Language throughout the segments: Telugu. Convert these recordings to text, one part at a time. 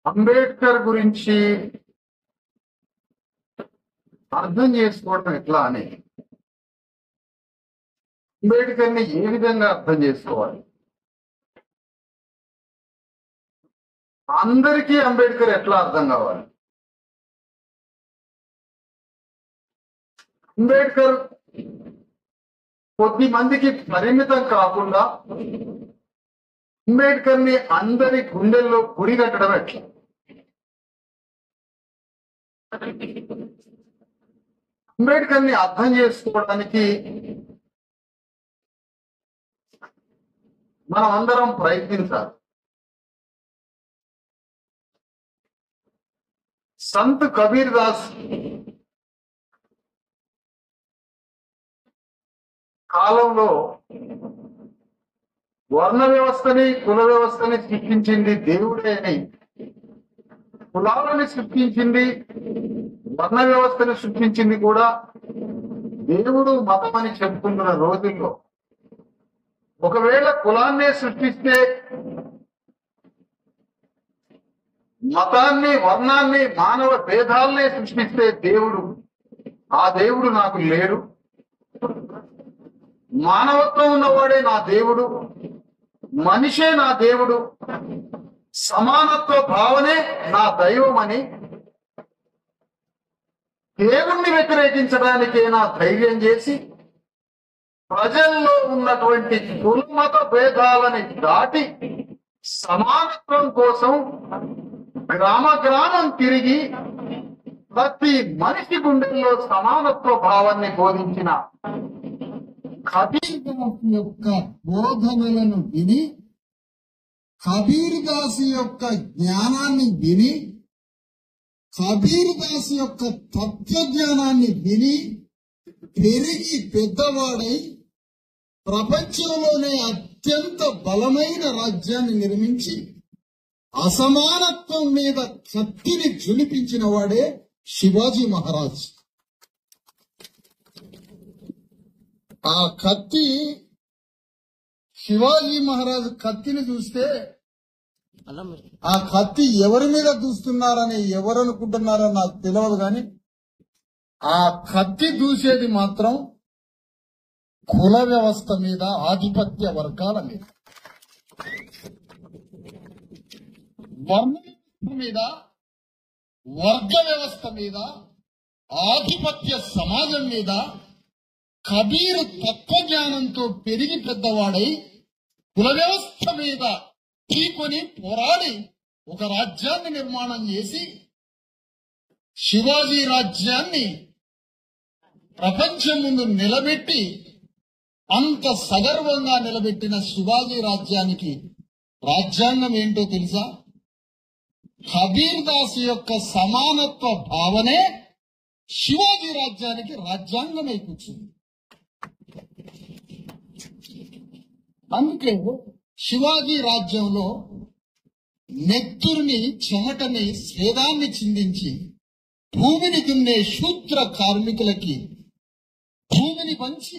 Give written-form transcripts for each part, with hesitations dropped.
అంబేద్కర్ గురించి అర్థం చేసుకోవడం ఎట్లా అని, అంబేద్కర్ని ఏ విధంగా అర్థం చేసుకోవాలి, అందరికీ అంబేద్కర్ ఎట్లా అర్థం కావాలి, అంబేద్కర్ కొద్ది మందికి పరిమితం కాకుండా అంబేద్కర్ని అందరి గుండెల్లో గుడి కట్టడం ఎట్లా, అంబేద్కర్ని అర్థం చేసుకోవడానికి మనం అందరం ప్రయత్నించాలి. సంత్ కబీర్ దాస్ కాలంలో వర్ణ వ్యవస్థని కుల వ్యవస్థని సృష్టించింది దేవుడే అని, కులాలని సృష్టించింది వర్ణ వ్యవస్థని సృష్టించింది కూడా దేవుడు మతం అని చెప్పుకుంటున్న రోజుల్లో, ఒకవేళ కులాన్నే సృష్టిస్తే మతాన్ని వర్ణాన్ని మానవ భేదాలనే సృష్టిస్తే దేవుడు, ఆ దేవుడు నాకు లేడు, మానవత్వం ఉన్నవాడే నా దేవుడు, మనిషే నా దేవుడు, సమానత్వ భావనే నా దైవం అని దేవుణ్ణి వ్యతిరేకించడానికే నా ధైర్యం చేసి ప్రజల్లో ఉన్నటువంటి కులమత భేదాలని దాటి సమానత్వం కోసం గ్రామ గ్రామం తిరిగి ప్రతి మనిషి గుండెల్లో సమానత్వ భావాన్ని బోధించిన కబీర్ దాస్ యొక్క బోధనలను విని, కబీర్ దాస్ యొక్క జ్ఞానాన్ని విని, కబీర్ దాస్ యొక్క తత్వజ్ఞానాన్ని విని పెరిగి పెద్దవాడై ప్రపంచంలోనే అత్యంత బలమైన రాజ్యాన్ని నిర్మించి అసమానత్వం మీద కత్తిని ఝుళిపించిన వాడే శివాజీ మహారాజ్. ఆ కత్తి, శివాజీ మహారాజ్ కత్తిని చూస్తే ఆ కత్తి ఎవరి మీద దూస్తున్నారని ఎవరు అనుకుంటున్నారో నాకు తెలియదు, కానీ ఆ కత్తి దూసేది మాత్రం కుల వ్యవస్థ మీద, ఆధిపత్య వర్గాల మీద, వర్ణ మీద, వర్గ వ్యవస్థ మీద, ఆధిపత్య సమాజం మీద. కబీరు తత్వజ్ఞానంతో పెరిగి పెద్దవాడై కుల వ్యవస్థ మీద ఢీకొని పోరాడి ఒక రాజ్యాన్ని నిర్మాణం చేసి శివాజీ రాజ్యాన్ని ప్రపంచం ముందు నిలబెట్టి, అంత సగర్వంగా నిలబెట్టిన శివాజీ రాజ్యానికి రాజ్యాంగం ఏంటో తెలుసా? కబీర్ దాస్ యొక్క సమానత్వ భావనే శివాజీ రాజ్యానికి రాజ్యాంగమై కూర్చుంది. అందుకే శివాజీ రాజ్యంలో నెత్తురుని, చెమటని, స్వేదాన్ని చిందించి భూమిని దున్నే శూద్ర కార్మికులకి భూమిని పంచి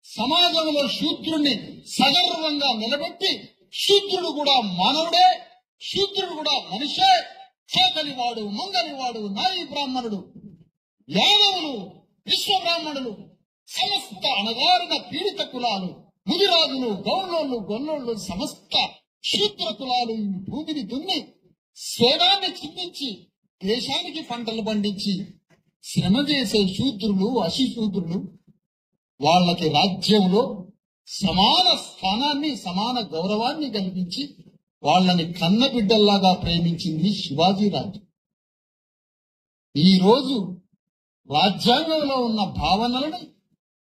సమాజంలో శూద్రుని సగర్వంగా నిలబెట్టి, శూద్రుడు కూడా మానవుడే, శూద్రుడు కూడా మనిషే, చేతలివాడు, మంగలివాడు, నాయి బ్రాహ్మణుడు, యాదవులు, విశ్వబ్రాహ్మణులు, సమస్త అణగారిన పీడిత కులాలు, ముదిరాజులు, గౌళ్ళోళ్ళు, గొల్లోళ్ళు, సమస్త శూద్ర కులాలు ఈ భూమిని దున్ని స్వేదాన్ని చిందించి దేశానికి పంటలు పండించి శ్రమ చేసే శూద్రులు, అశిశూద్రులు, వాళ్ళకి రాజ్యంలో సమాన స్థానాన్ని, సమాన గౌరవాన్ని కల్పించి వాళ్ళని కన్నబిడ్డల్లాగా ప్రేమించింది శివాజీ రాజ్యం. ఈ రోజు రాజ్యాంగంలో ఉన్న భావనలను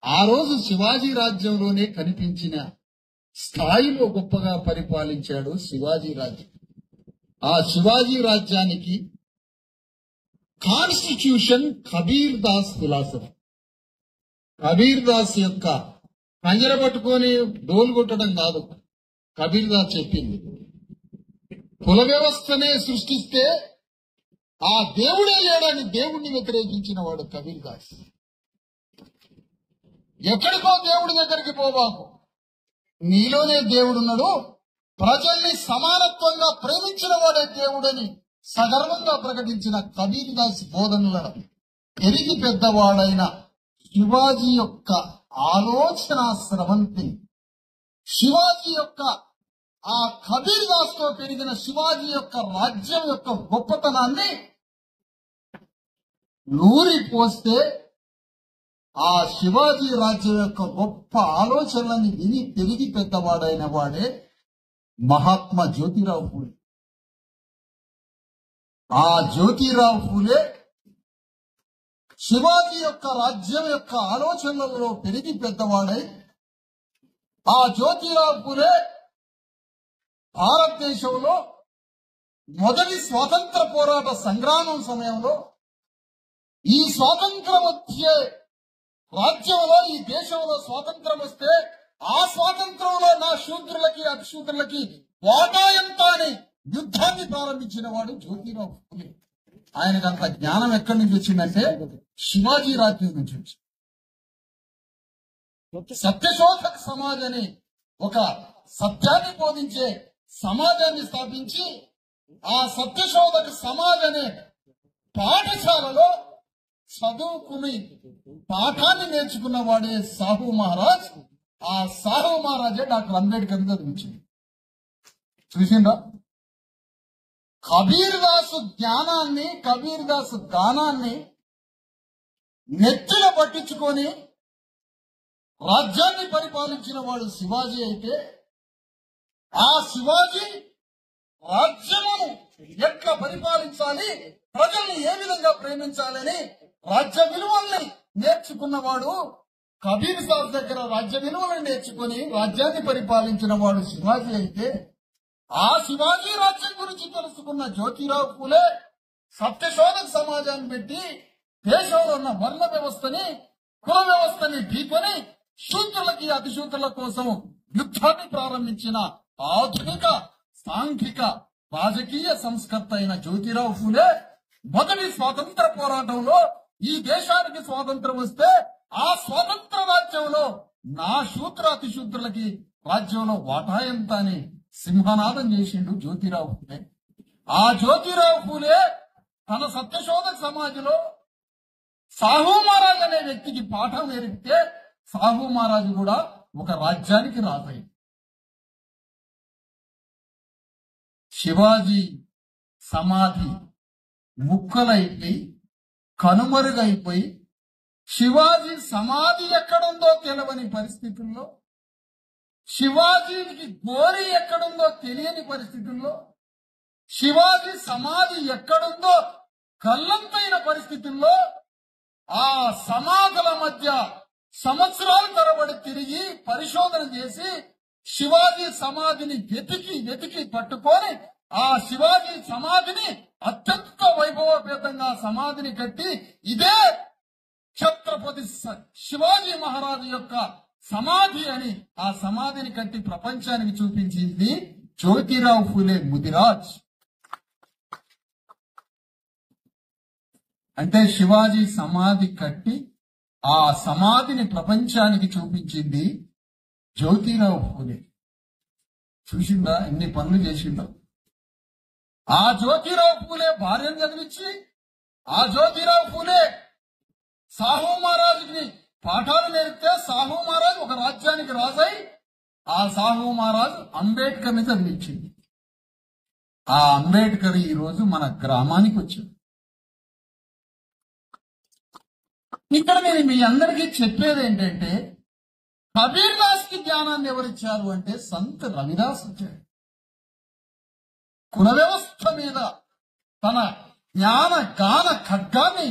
ఆ రోజు శివాజీ రాజ్యంలోనే కనిపించిన స్థాయిలో గొప్పగా పరిపాలించాడు శివాజీ రాజ్యం. ఆ శివాజీ రాజ్యానికి కాన్స్టిట్యూషన్ కబీర్ దాస్ ఫిలాసఫీ. కబీర్ దాస్ యొక్క పంజర పట్టుకొని డోలు కొట్టడం కాదు కబీర్ దాస్ చెప్పింది. కుల వ్యవస్థనే సృష్టిస్తే ఆ దేవుడే లేడని దేవుణ్ణి వ్యతిరేకించిన వాడు కబీర్ దాస్. ఎక్కడికో దేవుడి దగ్గరికి పోవాకు, నీలోనే దేవుడున్నాడు. ప్రజల్ని సమానత్వంగా ప్రేమించిన వాడే దేవుడని సగర్వంగా ప్రకటించిన కబీర్ దాస్ బోధనల ఎరిగి పెద్దవాడైన శివాజీ యొక్క ఆలోచన స్రవంతి, శివాజీ యొక్క ఆ కబీర్ దాస్ తో పెరిగిన శివాజీ యొక్క రాజ్యం యొక్క గొప్పతనాన్ని నూరి పోస్తే ఆ శివాజీ రాజ్యం యొక్క గొప్ప ఆలోచనలని విని పెరిగి పెద్దవాడైన వాడే మహాత్మా జ్యోతిరావు ఫూలే. ఆ జ్యోతిరావు ఫూలే శివాజీ యొక్క రాజ్యం యొక్క ఆలోచనలలో పెరిగి పెద్దవాడై, ఆ జ్యోతిరావు ఫూలే భారతదేశంలో మొదటి స్వాతంత్ర పోరాట సంగ్రామం సమయంలో ఈ స్వాతంత్రం వచ్చే రాజ్యంలో, ఈ దేశంలో స్వాతంత్రం వస్తే ఆ స్వాతంత్రంలో నా శూద్రులకి అతిశూద్రులకి వాటా ఎంత అని యుద్ధాన్ని ప్రారంభించిన వాడు జ్యోతిరావు ఫూలే. ఆయనకు అంత జ్ఞానం ఎక్కడి నుంచి వచ్చిందంటే శివాజీ రాజ్యం నుంచి వచ్చింది. సత్యశోధక సమాజ్ అని ఒక సత్యాన్ని బోధించే సమాజాన్ని స్థాపించి, ఆ సత్యశోధక సమాజ్ అనే పాఠశాలలో చదువుకుని పాఠాన్ని నేర్చుకున్న వాడే సాహు మహారాజ్. ఆ సాహు మహారాజే డాక్టర్ అంబేద్కర్ చదివించింది. చూసిందా? కబీర్ దాసు జ్ఞానాన్ని, కబీర్ దాసు గానాన్ని నెత్తిన పట్టించుకొని రాజ్యాన్ని పరిపాలించిన వాడు శివాజీ అయితే, ఆ శివాజీ రాజ్యమును ఎట్లా పరిపాలించాలి, ప్రజల్ని ఏ విధంగా ప్రేమించాలని రాజ్య విలువల్ని నేర్చుకున్నవాడు కబీర్ దాస్ దగ్గర రాజ్య విలువలను నేర్చుకుని రాజ్యాన్ని పరిపాలించిన వాడు శివాజీ అయితే, ఆ శివాజీ రాజ్యం గురించి తెలుసుకున్న జ్యోతిరావు ఫూలే సత్యశోధక సమాజాన్ని పెట్టి దేశంలో ఉన్న వర్ణ వ్యవస్థని, కుల వ్యవస్థని ఢీకొని శూద్రులకి అతిశూద్రుల కోసం యుద్ధాన్ని ప్రారంభించిన ఆధునిక సాంఘిక రాజకీయ సంస్కర్త అయిన జ్యోతిరావు ఫూలే మొదటి స్వాతంత్ర పోరాటంలో ఈ దేశానికి స్వాతంత్రం వస్తే ఆ స్వాతంత్ర రాజ్యంలో నా శూద్ర అతిశూద్రులకి రాజ్యంలో వాటా ఎంత అని సింహనాదం చేసిండు జ్యోతిరావు ఫూలే. ఆ జ్యోతిరావు ఫూలే తన సత్యశోధక సమాజంలో సాహు మహారాజ్ అనే వ్యక్తికి పాఠం నేర్పితే సాహు మహారాజు కూడా ఒక రాజ్యానికి రాజయ్య. శివాజీ సమాధి ముక్కలైపోయి కనుమరుగైపోయి, శివాజీ సమాధి ఎక్కడుందో తెలవని పరిస్థితుల్లో, శివాజీకి గోరి ఎక్కడుందో తెలియని పరిస్థితుల్లో, శివాజీ సమాధి ఎక్కడుందో గల్లంతైన పరిస్థితుల్లో, ఆ సమాధుల మధ్య సంవత్సరాల తరబడి తిరిగి పరిశోధన చేసి శివాజీ సమాధిని వెతికి పట్టుకొని ఆ శివాజీ సమాధిని అత్యంత వైభవపేతంగా సమాధిని కట్టి, ఇదే ఛత్రపతి శివాజీ మహారాజు యొక్క సమాధి అని ఆ సమాధిని కట్టి ప్రపంచానికి చూపించింది జ్యోతిరావు ఫూలే ముదిరాజ్. అంటే శివాజీ సమాధి కట్టి ఆ సమాధిని ప్రపంచానికి చూపించింది జ్యోతిరావు ఫూలే. చూసిందా ఎన్ని పనులు చేసిందో? ఆ జ్యోతిరావు ఫూలే భార్యను చదివించి, ఆ జ్యోతిరావు ఫూలే సాహు మహారాజుకి పాఠాలు నేర్పితే సాహు మహారాజు ఒక రాజ్యానికి రాజై, ఆ సాహు మహారాజు అంబేద్కర్ ని చదివించింది. ఆ అంబేద్కర్ ఈ రోజు మన గ్రామానికి వచ్చాడు. ఇక్కడ నేను మీ అందరికీ చెప్పేది ఏంటంటే, కబీర్ దాస్ కి జ్ఞానాన్ని ఎవరిచ్చారు అంటే సంత్ రవిదాస్ వచ్చాడు. కుల వ్యవస్థ మీద తన జ్ఞాన గాన ఖడ్గాన్ని,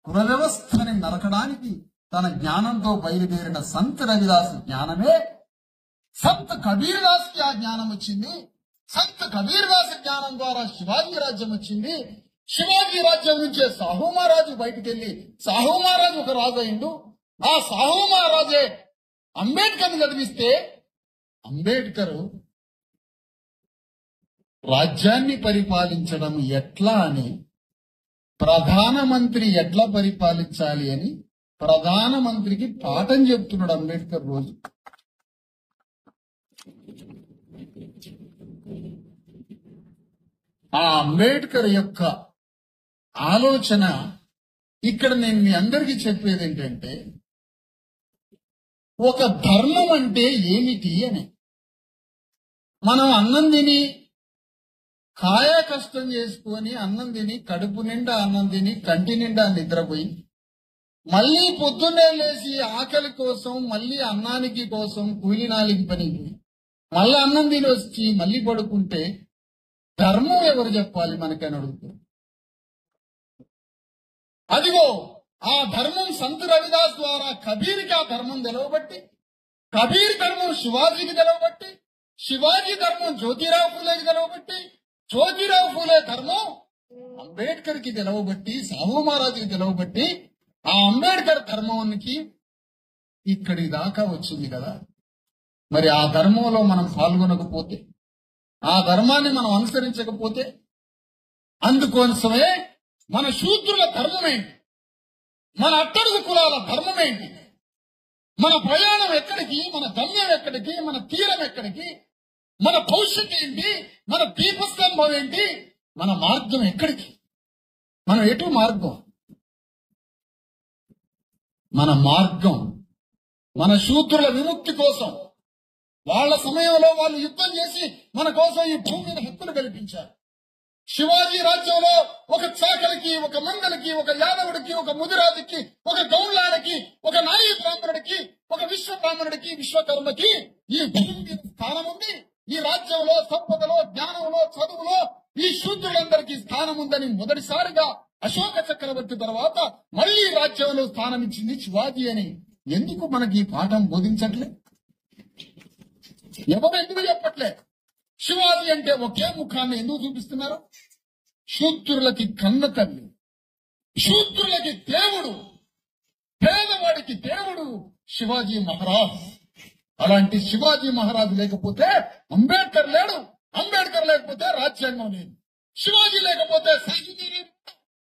కుల వ్యవస్థని నరకడానికి తన జ్ఞానంతో బయలుదేరిన సంత్ రవిదాస్ జ్ఞానమే సంత్ కబీర్ దాస్ కి ఆ జ్ఞానం వచ్చింది. సంత్ కబీర్ దాస్ జ్ఞానం ద్వారా శివాజీ రాజ్యం వచ్చింది. శివాజీ రాజ్యం నుంచే సాహు మహారాజు బయటికి వెళ్లి సాహు మహారాజు ఒక రాజు అయిండు. ఆ సాహు మహారాజే అంబేద్కర్ చదివిస్తే అంబేద్కర్ రాజ్యాన్ని పరిపాలించడం ఎట్లా అని, ప్రధానమంత్రి ఎట్లా పరిపాలించాలి అని ప్రధానమంత్రికి పాఠం చెప్తున్నాడు అంబేద్కర్ రోజు. ఆ అంబేద్కర్ యొక్క ఆలోచన ఇక్కడ నేను మీ అందరికీ చెప్పేది ఏంటంటే, ఒక ధర్మం అంటే ఏమిటి అని. మనం అన్నం తిని కాయ కష్టం చేసుకొని అన్నం తిని కడుపు నిండా అన్నం తిని కంటి నిండా నిద్రపోయి మళ్ళీ పొద్దున్నే లేచి ఆకలి కోసం మళ్ళీ అన్నానికి కోసం కూలినాలికి పనికి మళ్ళీ అన్నం తిని వచ్చి మళ్ళీ పడుకుంటే ధర్మం ఎవరు చెప్పాలి మనకని అడుగుతారు. అదిగో ఆ ధర్మం సంత రవిదాస్ ద్వారా కబీర్కి ఆ ధర్మం తెలవబట్టి, కబీర్ ధర్మం శివాజీకి తెలవబట్టి, శివాజీ ధర్మం జ్యోతిరావు ఫూలేకి తెలవబట్టి, జ్యోతిరావు ఫూలే ధర్మం అంబేద్కర్ కి తెలవబట్టి, సాహు మహారాజుకి తెలవబట్టి, ఆ అంబేద్కర్ ధర్మానికి ఇక్కడి దాకా వచ్చింది కదా. మరి ఆ ధర్మంలో మనం పాల్గొనకపోతే, ఆ ధర్మాన్ని మనం అనుసరించకపోతే, అందుకోసమే మన శూద్రుల ధర్మం ఏంటి, మన అట్టడుగు కులాల ధర్మం ఏంటి, మన ప్రయాణం ఎక్కడికి, మన గమ్యం ఎక్కడికి, మన తీరం ఎక్కడికి, మన భవిష్యత్తు ఏంటి, మన దీపస్తంభం ఏంటి, మన మార్గం ఎక్కడికి, మనం ఎటు మార్గం, మన మార్గం మన శూద్రుల విముక్తి కోసం. వాళ్ళ సమయంలో వాళ్ళు యుద్ధం చేసి మన కోసం ఈ భూమి మీద హక్కులు కల్పించారు. శివాజీ రాజ్యంలో ఒక చాకలికి, ఒక మంగలికి, ఒక యాదవుడికి, ఒక ముదిరాజుకి, ఒక గౌళ్ళానికి, ఒక నాయి బ్రాహ్మణుడికి, ఒక విశ్వ బ్రాహ్మణుడికి, విశ్వకర్మకి ఈ భూమి మీద స్థానం ఉంది. ఈ రాజ్యంలో సంపదలో, జ్ఞానంలో, చదువులో ఈ శూద్రులందరికీ స్థానం ఉందని మొదటిసారిగా అశోక చక్రవర్తి తర్వాత మళ్లీ రాజ్యంలో స్థానం ఇచ్చింది శివాజీ అని ఎందుకు మనకి ఈ పాఠం బోధించట్లే? ఎవరు ఎందుకు చెప్పట్లే? శివాజీ అంటే ఒకే ముఖాన్ని ఎందుకు చూపిస్తున్నారు? శూద్రులకి కన్న తల్లి, శూద్రులకి దేవుడు, పేదవాడికి దేవుడు శివాజీ మహారాజ్. అలాంటి శివాజీ మహారాజు లేకపోతే అంబేద్కర్ లేడు, అంబేద్కర్ లేకపోతే రాజ్యాంగం లేదు, శివాజీ లేకపోతే సాహితీ లేదు,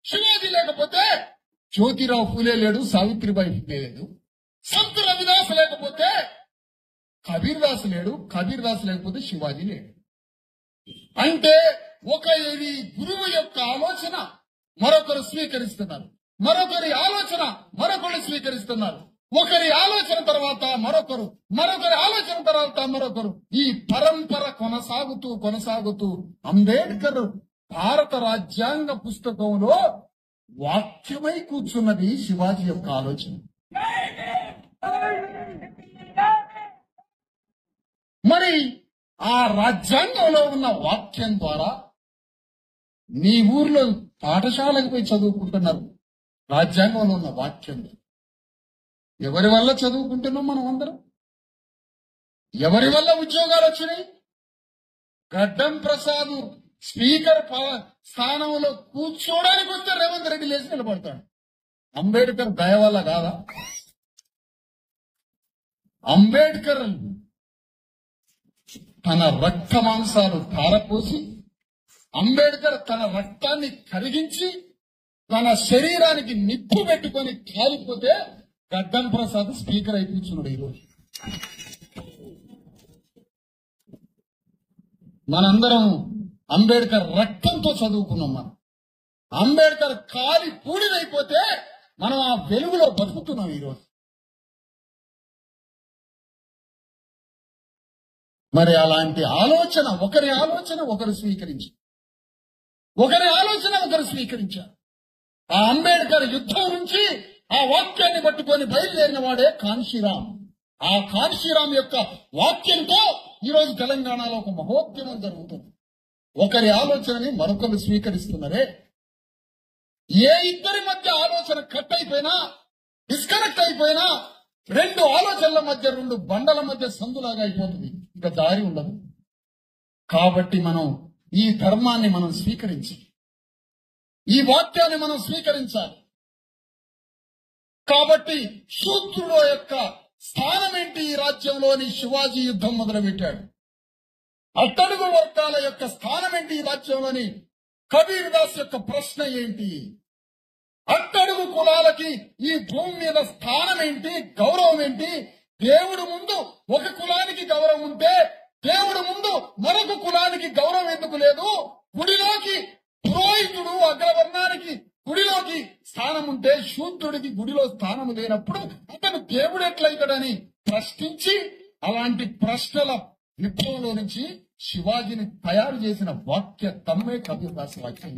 శివాజీ లేకపోతే జ్యోతిరావు ఫూలే లేడు, సావిత్రిబాయి ఫూలే లేదు, సంత రవిదాస్ లేకపోతే కబీర్ దాస్ లేడు, కబీర్ దాస్ లేకపోతే శివాజీ లేడు. అంటే ఒక ఇది గురువు యొక్క ఆలోచన మరొకరు స్వీకరిస్తున్నారు, మరొకరి ఆలోచన మరొకరు స్వీకరిస్తున్నారు, ఒకరి ఆలోచన తర్వాత మరొకరు, మరొకరి ఆలోచన తర్వాత మరొకరు, ఈ పరంపర కొనసాగుతూ కొనసాగుతూ అంబేద్కర్ భారత రాజ్యాంగ పుస్తకంలో వాక్యమై కూర్చున్నది శివాజీ యొక్క ఆలోచన. మరి ఆ రాజ్యాంగంలో ఉన్న వాక్యం ద్వారా నీ ఊర్లో పాఠశాలకు పోయి చదువుకుంటున్నారు. రాజ్యాంగంలో ఉన్న వాక్యం ఎవరి వల్ల చదువుకుంటున్నాం మనం అందరం? ఎవరి వల్ల ఉద్యోగాలు వచ్చినాయి? గడ్డం ప్రసాద్ స్పీకర్ స్థానంలో కూర్చోడానికి వస్తే రేవంత్ రెడ్డి లేచి నిలబడతాడు. అంబేద్కర్ దయ వల్ల కాదా? అంబేద్కర్ తన రక్త మాంసాలు ధారపోసి, అంబేద్కర్ తన రక్తాన్ని కరిగించి తన శరీరానికి నిప్పు పెట్టుకొని కాలిపోతే గడ్డం ప్రసాద్ స్పీకర్ అయిపోతున్నాడు. ఈరోజు మనందరం అంబేద్కర్ రక్తంతో చదువుకున్నాం. మనం అంబేద్కర్ కాలి పూడినైపోతే మనం ఆ వెలుగులో బతుకుతున్నాం. ఈరోజు మరి అలాంటి ఆలోచన, ఒకరి ఆలోచన ఒకరు స్వీకరించి, ఒకరి ఆలోచన ఒకరు స్వీకరించారు. ఆ అంబేద్కర్ యుద్ధం నుంచి ఆ వాక్యాన్ని పట్టుకొని బయలుదేరిన వాడే కాన్షీరాం. ఆ కాన్షీరాం యొక్క వాక్యంతో ఈరోజు తెలంగాణలో ఒక మహోద్యమం జరుగుతుంది. ఒకరి ఆలోచనని మరొకరు స్వీకరిస్తున్నారే. ఏ ఇద్దరి మధ్య ఆలోచన కట్ అయిపోయినా, డిస్కనెక్ట్ అయిపోయినా, రెండు ఆలోచనల మధ్య, రెండు బండల మధ్య సందులాగా అయిపోతుంది. ఇక దారి ఉండదు. కాబట్టి మనం ఈ ధర్మాన్ని మనం స్వీకరించి, ఈ వాక్యాన్ని మనం స్వీకరించాలి. కాబట్టి శూద్రుల యొక్క స్థానం ఏంటి ఈ రాజ్యంలోని? శివాజీ యుద్ధం మొదలుపెట్టాడు. అట్టడుగు వర్గాల యొక్క స్థానం ఏంటి ఈ రాజ్యంలోని? కబీర్ దాస్ యొక్క ప్రశ్న ఏంటి? అట్టడుగు కులాలకి ఈ భూమి మీద స్థానం ఏంటి, గౌరవం ఏంటి? దేవుడు ముందు ఒక కులానికి గౌరవం ఉంటే దేవుడు ముందు మరొక కులానికి గౌరవం ఎందుకు లేదు? గుడిలోకి పురోహితుడు అగ్రవర్ణానికి గుడిలోకి స్థానం ఉంటే శూద్రుడికి గుడిలో స్థానం లేనప్పుడు అతను దేవుడు ఎట్లయితాడని ప్రశ్నించి అలాంటి ప్రశ్నల విప్లవంలో నుంచి శివాజీని తయారు చేసిన వాక్య తమ్మే కబీర్దాస్ వాక్యం.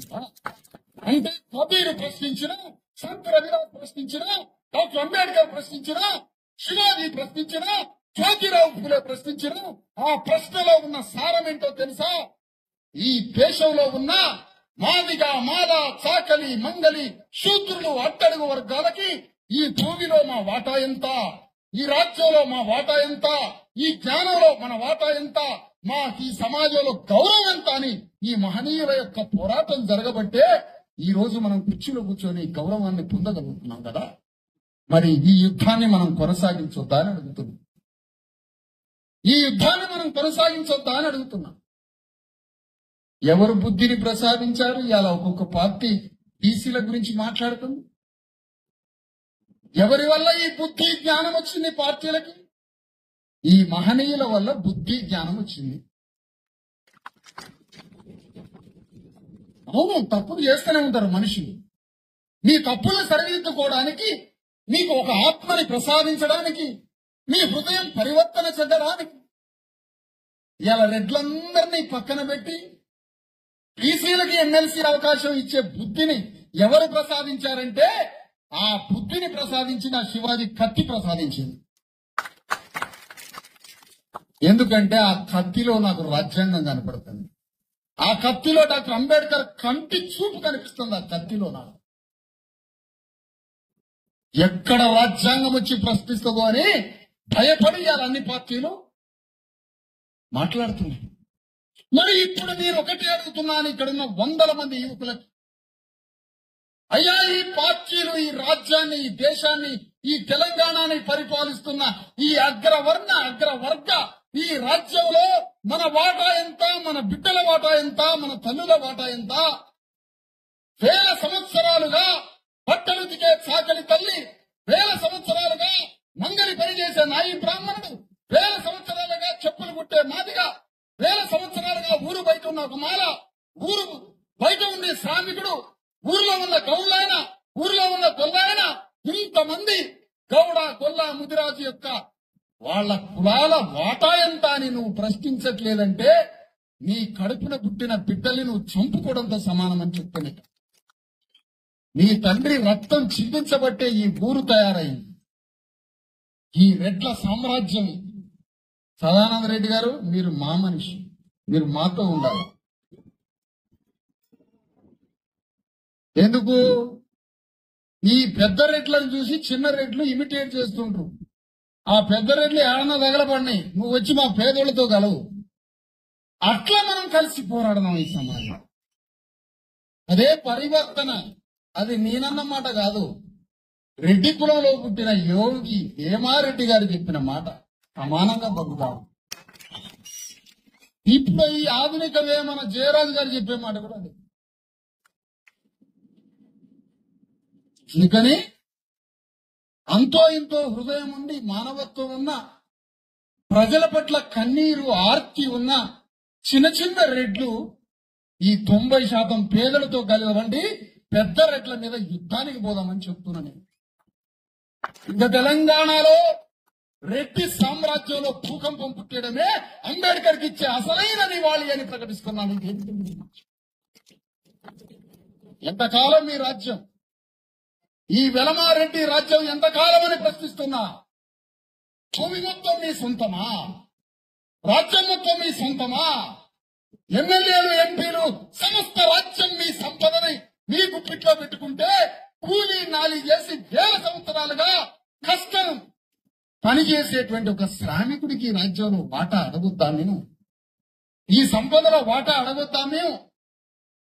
అంటే కబీర్ ప్రశ్నించిన, సంత్ రవిదాస్ ప్రశ్నించిన, డాక్టర్ అంబేద్కర్ ప్రశ్నించిన, శివాజీ ప్రశ్నించిన, జ్యోతిరావు ఫులే ప్రశ్నించిన ఆ ప్రశ్నలో ఉన్న సారం ఏంటో తెలుసా? ఈ దేశంలో ఉన్న మాదిగ, మాల, చాకలి, మంగలి, శూద్రులు, అట్టడుగు వర్గాలకి ఈ భూమిలో మా వాటా ఎంత, ఈ రాజ్యంలో మా వాటా ఎంత, ఈ జ్ఞానంలో మన వాటా ఎంత, మా ఈ సమాజంలో గౌరవం ఎంత అని ఈ మహనీయుల యొక్క పోరాటం జరగబట్టే ఈ రోజు మనం కుర్చీలో కూర్చొని గౌరవాన్ని పొందగలుగుతున్నాం కదా. మరి ఈ యుద్ధాన్ని మనం కొనసాగించొద్దా అని అడుగుతున్నాం. ఈ యుద్ధాన్ని మనం కొనసాగించొద్దా అని అడుగుతున్నాం. ఎవరు బుద్ధిని ప్రసాదించారు? ఇలా ఒక్కొక్క పార్టీ బీసీల గురించి మాట్లాడుతుంది. ఎవరి వల్ల ఈ బుద్ధి జ్ఞానం వచ్చింది పార్టీలకి? ఈ మహనీయుల వల్ల బుద్ధి జ్ఞానం వచ్చింది. అవును, తప్పులు చేస్తూనే ఉంటారు మనుషులు. మీ తప్పులను సరిదిద్దుకోవడానికి, మీకు ఒక ఆత్మని ప్రసాదించడానికి, మీ హృదయం పరివర్తన చెందడానికి ఇలా రెడ్లందరినీ పక్కన పెట్టి బీసీలకి ఎమ్మెల్సీ అవకాశం ఇచ్చే బుద్ధిని ఎవరు ప్రసాదించారంటే ఆ బుద్ధిని ప్రసాదించిన శివాజీ కత్తి ప్రసాదించింది. ఎందుకంటే ఆ కత్తిలో నాకు రాజ్యాంగం కనపడుతుంది. ఆ కత్తిలో డాక్టర్ అంబేద్కర్ కంటి చూపు కనిపిస్తుంది. ఆ కత్తిలో నాకు ఎక్కడ రాజ్యాంగం వచ్చి ప్రశ్నిస్తుందో అని భయపడి అన్ని పార్టీలు మాట్లాడుతున్నాయి. మరి ఇప్పుడు నేను ఒకటి అడుగుతున్నాను, ఇక్కడున్న 100 మంది యువకులకు, అయ్యా ఈ పార్టీలు ఈ రాజ్యాన్ని, ఈ దేశాన్ని, ఈ తెలంగాణని పరిపాలిస్తున్న ఈ అగ్రవర్ణ అగ్రవర్గ ఈ రాజ్యంలో మన వాటా ఎంత, మన బిడ్డల వాటా ఎంత, మన తల్లుల వాటా ఎంత? వేల సంవత్సరాలుగా బట్టలు దిగే చాకలి తల్లి, వేల సంవత్సరాలుగా మంగలి పనిచేసే నాయి బ్రాహ్మణుడు, వేల సంవత్సరాలుగా చెప్పులు కుట్టే మాదిగా, వేల సంవత్సరాలుగా ఊరు బయట ఉన్న ఒక మాల, ఊరు బయట ఉండే శ్రామికుడు, ఊరిలో ఉన్న గౌళ్ళైన, ఊరిలో ఉన్న గొల్లాయన, ఇంతమంది గౌడ, గొల్ల, ముదిరాజు యొక్క వాళ్ళ కులాల వాటా ఎంత అని నువ్వు ప్రశ్నించట్లేదంటే నీ కడుపున పుట్టిన బిడ్డల్ని నువ్వు చంపుకోవడంతో సమానమని చెప్తున్నా. నీ తండ్రి రక్తం చిందించబట్టే ఈ ఊరు తయారైంది, ఈ రెడ్ల సామ్రాజ్యం. సదానంద రెడ్డి గారు, మీరు మా మనిషి, మీరు మాతో ఉండాలి. ఎందుకు? ఈ పెద్ద రెడ్లను చూసి చిన్న రెడ్లు ఇమిటేట్ చేస్తుంటారు. ఆ పెద్ద రెడ్లు ఏడన్నా తగలబడినాయి, నువ్వు వచ్చి మా పేదోళ్లతో కలవు. అట్లా మనం కలిసి పోరాడదాం ఈ సమాజం. అదే పరివర్తన. అది నేనన్న మాట కాదు, రెడ్డి కులంలో పుట్టిన యోగి హేమారెడ్డి గారు చెప్పిన మాట. సమానంగా బతుకుతాం. ఇప్పుడు ఈ ఆధునిక వేమన జయరాజు గారు చెప్పే మాట కూడా అది. అందుకని అంతో ఇంతో హృదయం ఉండి మానవత్వం ఉన్న, ప్రజల పట్ల కన్నీరు ఆర్తి ఉన్న చిన్న చిన్న రెడ్లు ఈ 90% పేదలతో కలవండి పెద్ద రెడ్ల మీద యుద్ధానికి పోదామని చెప్తున్నాను. ఇంకా తెలంగాణలో రెడ్డి సామ్రాజ్యంలో భూకంపం పుట్టడమే అంబేద్కర్కి ఇచ్చే అసలైన నివాళి అని ప్రకటిస్తున్నాను. ఎంతకాలం మీ రాజ్యం, ఈ వెలమారెడ్డి రాజ్యం ఎంతకాలం అని ప్రశ్నిస్తున్నా. భూమి మొత్తం మీ సొంతమా? రాజ్యం మొత్తం మీ సొంతమా? ఎమ్మెల్యేలు, ఎంపీలు, సమస్త రాజ్యం మీ సంపదని మీ గుప్పిట్లో పెట్టుకుంటే కూలీ నాలి చేసి వేల సంవత్సరాలుగా కష్టం పనిచేసేటువంటి ఒక శ్రామికుడికి రాజ్యంలో వాటా అడగొద్దా మేము? ఈ సంపదలో వాటా అడగొద్దా మేము?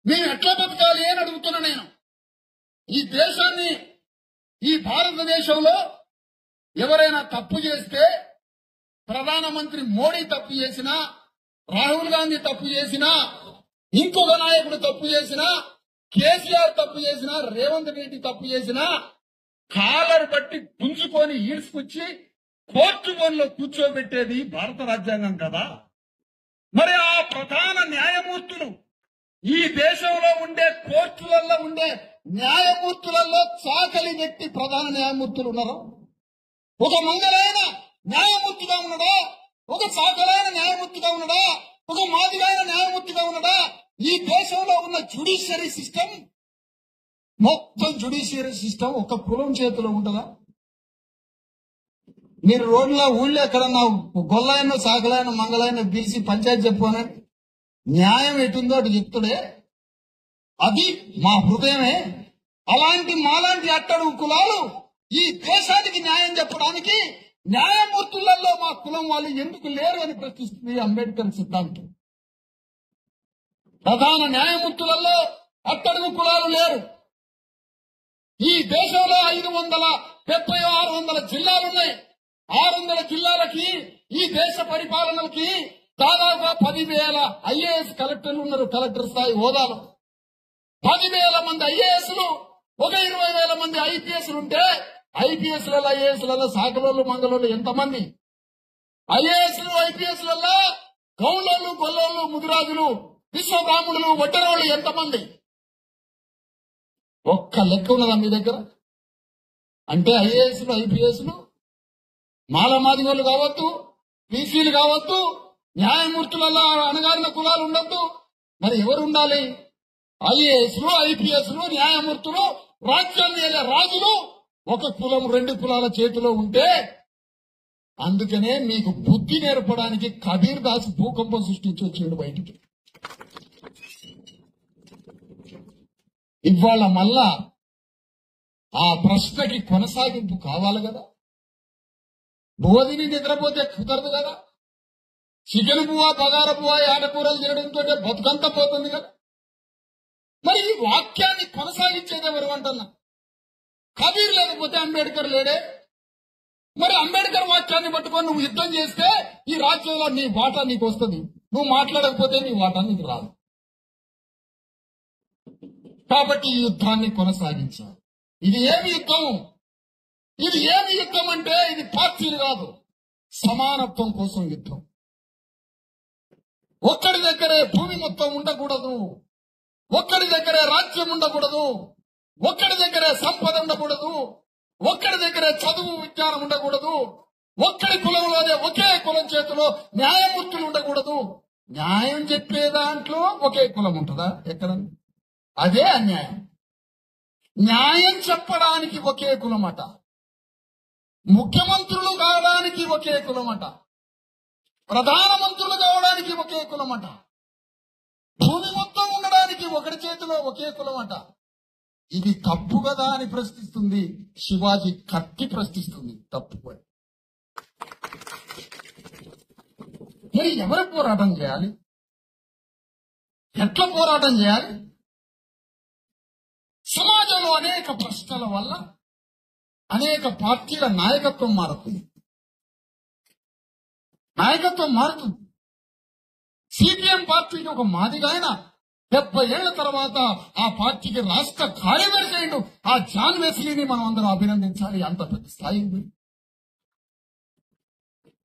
మేము ఎట్లా బతకాలి అని అడుగుతున్నా నేను. ఈ దేశాన్ని, ఈ భారతదేశంలో ఎవరైనా తప్పు చేస్తే, ప్రధానమంత్రి మోడీ తప్పు చేసినా, రాహుల్ గాంధీ తప్పు చేసినా, ఇంకొక నాయకుడు తప్పు చేసినా కేసీఆర్ తప్పు చేసినా, రేవంత్ రెడ్డి తప్పు చేసినా కాలర్ బట్టి గుంజుకొని ఈడ్చుకొచ్చి కోర్టు బోన్లో కూర్చోబెట్టేది భారత రాజ్యాంగం కదా. మరి ఆ ప్రధాన న్యాయమూర్తులు ఈ దేశంలో ఉండే కోర్టులలో ఉండే న్యాయమూర్తులలో చాకలి వ్యక్తి ప్రధాన న్యాయమూర్తులు ఉన్నారు. ఒక మంగళైన న్యాయమూర్తిగా ఉన్నాడా, ఒక చాకలైన న్యాయమూర్తిగా ఉన్నాడా, ఒక మాదిగైన న్యాయమూర్తిగా ఉన్నాడా? ఈ దేశంలో ఉన్న జ్యుడిషియరీ సిస్టమ్, మొత్తం జ్యుడిషియరీ సిస్టమ్ ఒక కులం చేతిలో ఉంటుందా? మీరు రోడ్ల ఊళ్ళో ఎక్కడన్నా గొల్లైన సాకలైన మంగళైన పిలిచి పంచాయతీ చెప్పుకోనని న్యాయం ఎటుందో అటు చెప్తుడే. అది మా హృదయమే. అలాంటి మాలాంటి అట్టడుగు కులాలు ఈ దేశానికి న్యాయం చెప్పడానికి న్యాయమూర్తులలో మా కులం వాళ్ళు ఎందుకు లేరు అని ప్రశ్నిస్తుంది అంబేద్కర్ సిద్ధాంతం. ప్రధాన న్యాయమూర్తులలో అట్టడుగు కులాలు లేరు. ఈ దేశంలో 570-600 జిల్లాలున్నాయి. 600 జిల్లాలకి ఈ దేశ పరిపాలనలకి దాదాపుగా 10,000 ఐఏఎస్ కలెక్టర్లు ఉన్నారు. కలెక్టర్ స్థాయి హోదాలో 10,000 మంది ఐఏఎస్లు, ఒక 20,000 మంది ఐపీఎస్లు ఉంటే ఐపీఎస్లలో ఐఏఎస్లలో సాకలోళ్ళు మంగళోళ్ళు ఎంతమంది? ఐఏఎస్లు ఐపీఎస్లలో గౌళ్ళోళ్ళు గొల్లోళ్ళు ముదిరాజులు విశ్వబ్రాహ్మణులు వడ్డరోళ్ళు ఎంతమంది? ఒక్క లెక్క ఉన్నదా మీ దగ్గర? అంటే ఐఏఎస్లు ఐపీఎస్లు మాలమాదిగోళ్ళు కావద్దు, బీసీలు కావద్దు, న్యాయమూర్తులలో అణగారిన కులాలు ఉండొద్దు. మరి ఎవరు ఉండాలి? ఐఏఎస్లు ఐపీఎస్లు న్యాయమూర్తులు రాజ్యాన్ని రాజులు ఒక కులం 2 కులాల చేతిలో ఉంటే, అందుకనే మీకు బుద్ధి నేర్పడానికి కబీర్ దాస్ భూకంపం సృష్టించి వచ్చిండు బయటికి. ఇవాళ మళ్ళా ఆ ప్రశ్నకి కొనసాగింపు కావాలి కదా. బోధిని నిద్రపోతే కుదరదు కదా. చికెన్ బువ్వ బగార బువ్వ ఆడకూరలు తినడంతో బతుకంతా పోతుంది కదా. మరి ఈ వాక్యాన్ని కొనసాగించేది ఎవరు అంటున్నా? కబీర్ లేకపోతే అంబేద్కర్ లేడే. మరి అంబేద్కర్ వాక్యాన్ని పట్టుకొని నువ్వు యుద్ధం చేస్తే ఈ రాజ్యంలో నీ వాటా నీకు వస్తుంది. నువ్వు మాట్లాడకపోతే నీ వాటా నీకు రాదు. కాబట్టి ఈ యుద్ధాన్ని కొనసాగించాలి. ఇది ఏమి యుద్ధం? ఇది ఏమి యుద్ధం అంటే ఇది పార్టీలు కాదు, సమానత్వం కోసం యుద్ధం. ఒక్కడి దగ్గరే భూమి మొత్తం ఉండకూడదు, ఒక్కడి దగ్గరే రాజ్యం ఉండకూడదు, ఒక్కడి దగ్గరే సంపద ఉండకూడదు, ఒక్కడి దగ్గరే చదువు విజ్ఞానం ఉండకూడదు, ఒక్కడి కులంలోనే ఒకే కులం చేతిలో న్యాయమూర్తులు ఉండకూడదు. న్యాయం చెప్పే దాంట్లో ఒకే కులం ఉంటుందా? ఎక్కడ? అదే అన్యాయం. న్యాయం చెప్పడానికి ఒకే కులమట, ముఖ్యమంత్రులు కావడానికి ఒకే కులమట, ప్రధానమంత్రులు కావడానికి ఒకే కులమట, భూమి మొత్తం ఉండడానికి ఒకటి చేతిలో ఒకే కులమట. ఇది తప్పు కదా అని ప్రశ్నిస్తుంది శివాజీ. కత్తి ప్రశ్నిస్తుంది తప్పు. మరి ఎవరు పోరాటం చేయాలి? ఎట్లా పోరాటం చేయాలి? సమాజంలో అనేక ప్రశ్నల వల్ల అనేక పార్టీల నాయకత్వం మారుతుంది. నాయకత్వం మారుతుంది. సిపిఎం పార్టీకి ఒక మాదిగాయన 70 ఏళ్ల తర్వాత ఆ పార్టీకి రాష్ట్ర కార్యదర్శి అయిండు. ఆ జాన్ వెస్లీని మనం అందరం అభినందించాలి. అంత పెద్ద స్థాయి ఉంది.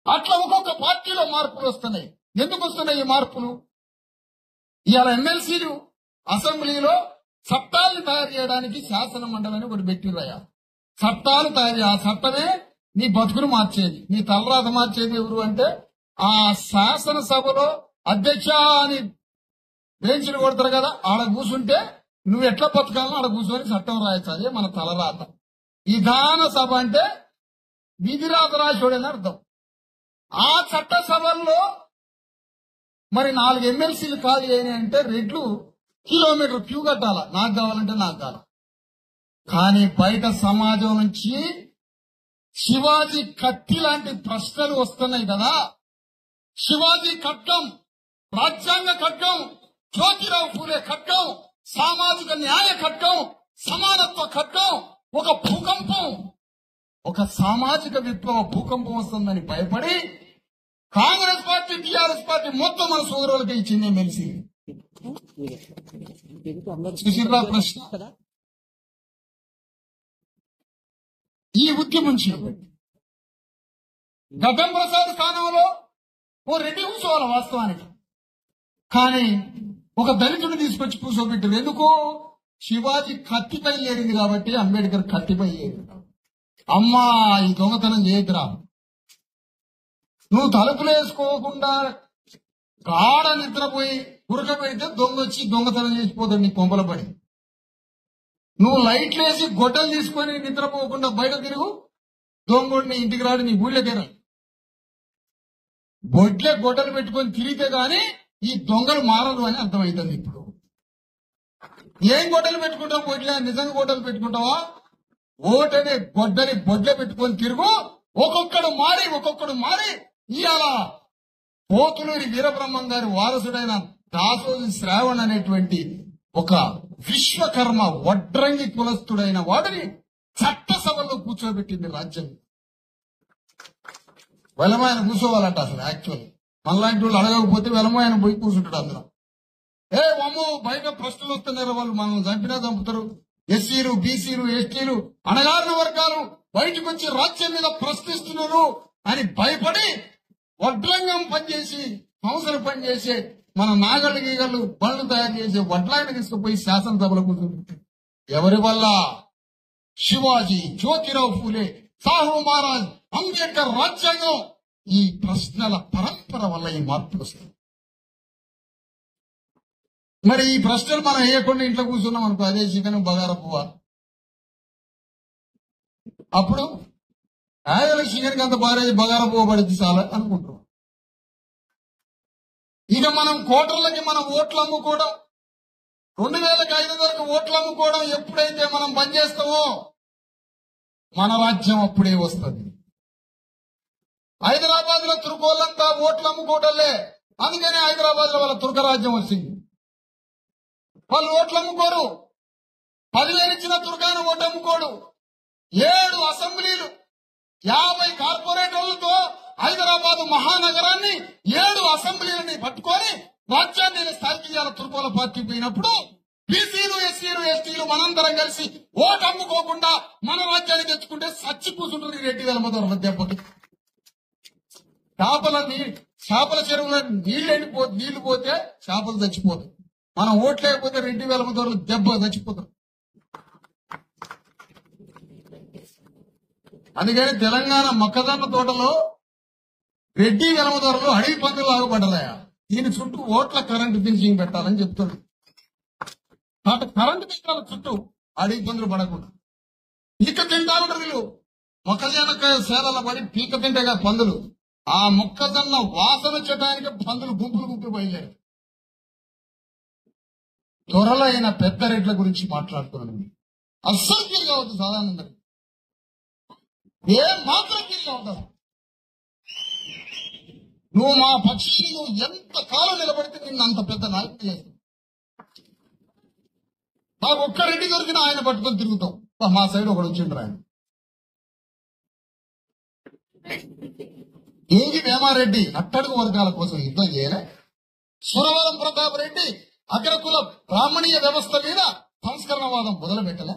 అట్లా ఒక్కొక్క పార్టీలో మార్పులు వస్తున్నాయి. ఎందుకు వస్తున్నాయి ఈ మార్పులు? ఇవాళ ఎమ్మెల్సీలు అసెంబ్లీలో చట్టాలను తయారు చేయడానికి శాసన మండలిని ఒకటి పెట్టిరయ్యా. చట్టాలు తయారు, ఆ చట్టమే నీ బతుకును మార్చేది, నీ తలరాత మార్చేది ఎవరు అంటే ఆ శాసనసభలో అధ్యక్ష అని బెంచ్లు కొడతారు కదా, ఆడ కూర్చుంటే నువ్వు ఎట్లా బతకాలో ఆడ కూర్చొని చట్టం రాయచ్చు. అదే మన తలరాత. విధాన సభ అంటే విధిరాత రాశోడని అర్థం. ఆ చట్టసభల్లో మరి 4 ఎమ్మెల్సీలు ఖాళీ అయినాయి అంటే రెడ్లు కిలోమీటర్ క్యూ కట్టాల. నాకు కావాలంటే నాకు కావాలి. కానీ బయట సమాజం నుంచి శివాజీ కత్తి లాంటి ప్రశ్నలు వస్తున్నాయి కదా. శివాజీ ఖడ్గం, రాజ్యాంగ ఖడ్గం, జ్యోతిరావు పూలే ఖడ్గం, సామాజిక న్యాయ ఖడ్గం, సమానత్వ ఖడ్గం, ఒక భూకంపం, ఒక సామాజిక విప్లవ భూకంపం వస్తుందని భయపడి కాంగ్రెస్ పార్టీ టీఆర్ఎస్ పార్టీ మొత్తం మన సోదరులకి ఇచ్చింది ఎమ్మెల్సీ. సుశీల ప్రశ్న ఈ ఉద్యమం చేయబట్టి గగన్ ప్రసాద్ స్థానంలో ఓ రెడ్డి కూర్చోవాలి వాస్తవానికి, కానీ ఒక దళితుడు తీసుకొచ్చి కూర్చోబెట్టారు. ఎందుకు? శివాజీ కత్తిపై ఏరింది కాబట్టి, అంబేద్కర్ కత్తిపై ఏరింది. అమ్మా ఈ దొంగతనం చేయకురా, నువ్వు తలుపులు వేసుకోకుండా గాఢ నిద్రపోయి ఉరకబెడితే దొంగ వచ్చి దొంగతనం చేసిపోతాడు నీ కొంపల పడి. నువ్వు లైట్లు వేసి గొడ్డలు తీసుకొని నిద్రపోకుండా బయట తిరుగు, దొంగని ఇంటికి రాడు, నీ ఊళ్ళకేరా. బొడ్లే గొడ్డలు పెట్టుకొని తిరిగితే గాని ఈ దొంగలు మారదు అని అర్థమవుతుంది. ఇప్పుడు ఏం గొడ్డలు పెట్టుకుంటావు? బొడ్లే నిజంగా గొడ్డలు పెట్టుకుంటావా? ఓటనే గొడ్డలి బొడ్లే పెట్టుకొని తిరుగు. ఒక్కొక్కడు మారి ఇవాళ పోతులూరి వీరబ్రహ్మం గారి వారసుడైన దాసోజి శ్రావణ్ అనేటువంటి ఒక విశ్వకర్మ వడ్రంగి కులస్తుడైన వాడిని చట్టసభలో కూర్చోబెట్టింది రాజ్యం. వెలమాయన కూర్చోవాలంట. అసలు యాక్చువల్లీ మనలాంటి వాళ్ళు అడగకపోతే వెలమాయన పోయి కూర్చుంటాడు అందులో. అమ్మో బయట ప్రశ్నలు వస్తున్నారు, వాళ్ళు మనం చంపినా చంపుతారు. ఎస్సీలు, బీసీలు, ఎస్టీలు, అణగారిన వర్గాలు బయటకు వచ్చి రాజ్యం మీద ప్రశ్నిస్తున్నారు అని భయపడి వడ్రంగం పనిచేసి సంవత్సరం పనిచేసే మన నాగళ్ళు గీగళ్ళు బళ్ళు తయారు చేసే వడ్లాయన తీసుకుపోయి శాసనసభలో కూర్చుంటారు. ఎవరి వల్ల? శివాజీ, జ్యోతిరావు ఫూలే, సాహు మహారాజ్, అంబేద్కర్ రాజ్యాంగం, ఈ ప్రశ్నల పరంపర వల్ల ఈ మార్పులు వస్తాయి. మరి ఈ ప్రశ్నలు మనం వేయకుండా ఇంట్లో కూర్చున్నాం అనుకో, అదే చికెన్ బగార పువ్వ. అప్పుడు చికెన్కి అంత బగార పువ్వ పడింది చాలా అనుకుంటున్నాం. ఇక మనం కోటర్లకి మనం ఓట్లు అమ్ముకోవడం, 2500 ఓట్లు అమ్ముకోవడం ఎప్పుడైతే మనం బంద్ చేస్తామో మన రాజ్యం అప్పుడే వస్తుంది. హైదరాబాద్ లో తుర్కోళ్ళంతా ఓట్లు అమ్ముకోవటంలే, అందుకనే హైదరాబాద్ లో వాళ్ళ తుర్క రాజ్యం వచ్చింది. వాళ్ళు ఓట్లు అమ్ముకోరు. 10,000 ఇచ్చిన తుర్కాన ఓటు అమ్ముకోడు. 7 అసెంబ్లీలు, 50 కార్పొరేటర్లతో హైదరాబాద్ మహానగరాన్ని 7 అసెంబ్లీలని పట్టుకొని రాజ్యాన్ని స్థాయికి చేయాలి. తుర్కోల పార్టీ పోయినప్పుడు బీసీలు, ఎస్సీలు, ఎస్టీలు మనందరం కలిసి ఓటు అమ్ముకోకుండా మన రాజ్యాన్ని తెచ్చుకుంటే సచ్చి కూర్చుంటారు ఈ రెడ్డి వెలమదొరల దెబ్బకి. చేపల చెరువులో నీళ్లు పోతే చేపలు చచ్చిపోతాయి. మనం ఓట్లు లేకపోతే రెడ్డి వెలమదొరలు దెబ్బ చచ్చిపోతారు. అందుకని తెలంగాణ మొక్కజొన్న తోటలో రెడ్డి వెలమదొరలు అడవి పందులు లాగబడ్డాయా. దీని చుట్టూ ఓట్ల కరెంటు ఫినిషింగ్ పెట్టాలని చెప్తారు. కరెంటు పెట్టాల చుట్టూ అడవి పందులు పడకుండా. పీక తింటారు వీళ్ళు. మొక్కజొన్న సేలల పడి పీక తింటేగా పందులు. ఆ మొక్కజొన్న వాసన వచ్చేటానికి పందులు గుంపులు బయలుదేరు. త్వరలో అయిన పెద్ద రెడ్ల గురించి మాట్లాడుతున్నాను. అస్సలు ఫీల్ కావద్దు సాధారణంగా, ఏం మాత్రం ఫీల్ కావద్దు. నువ్వు మా పక్షిని నువ్వు ఎంత కాలం నిలబడితే నిన్ను అంత పెద్ద నాయకుడు చేస్తావు. నాకు ఒక్క రెడ్డి దొరికినా ఆయన పట్టుకొని తిరుగుతాం. మా సైడ్ ఒకడు వచ్చిండ్రు ఆయన. ఏంటి వేమారెడ్డి అట్టడుగు వర్గాల కోసం యుద్ధం చేయలే? సురవరం ప్రతాప్ రెడ్డి అగ్రకుల బ్రాహ్మణీయ వ్యవస్థ మీద సంస్కరణవాదం మొదలు పెట్టలే?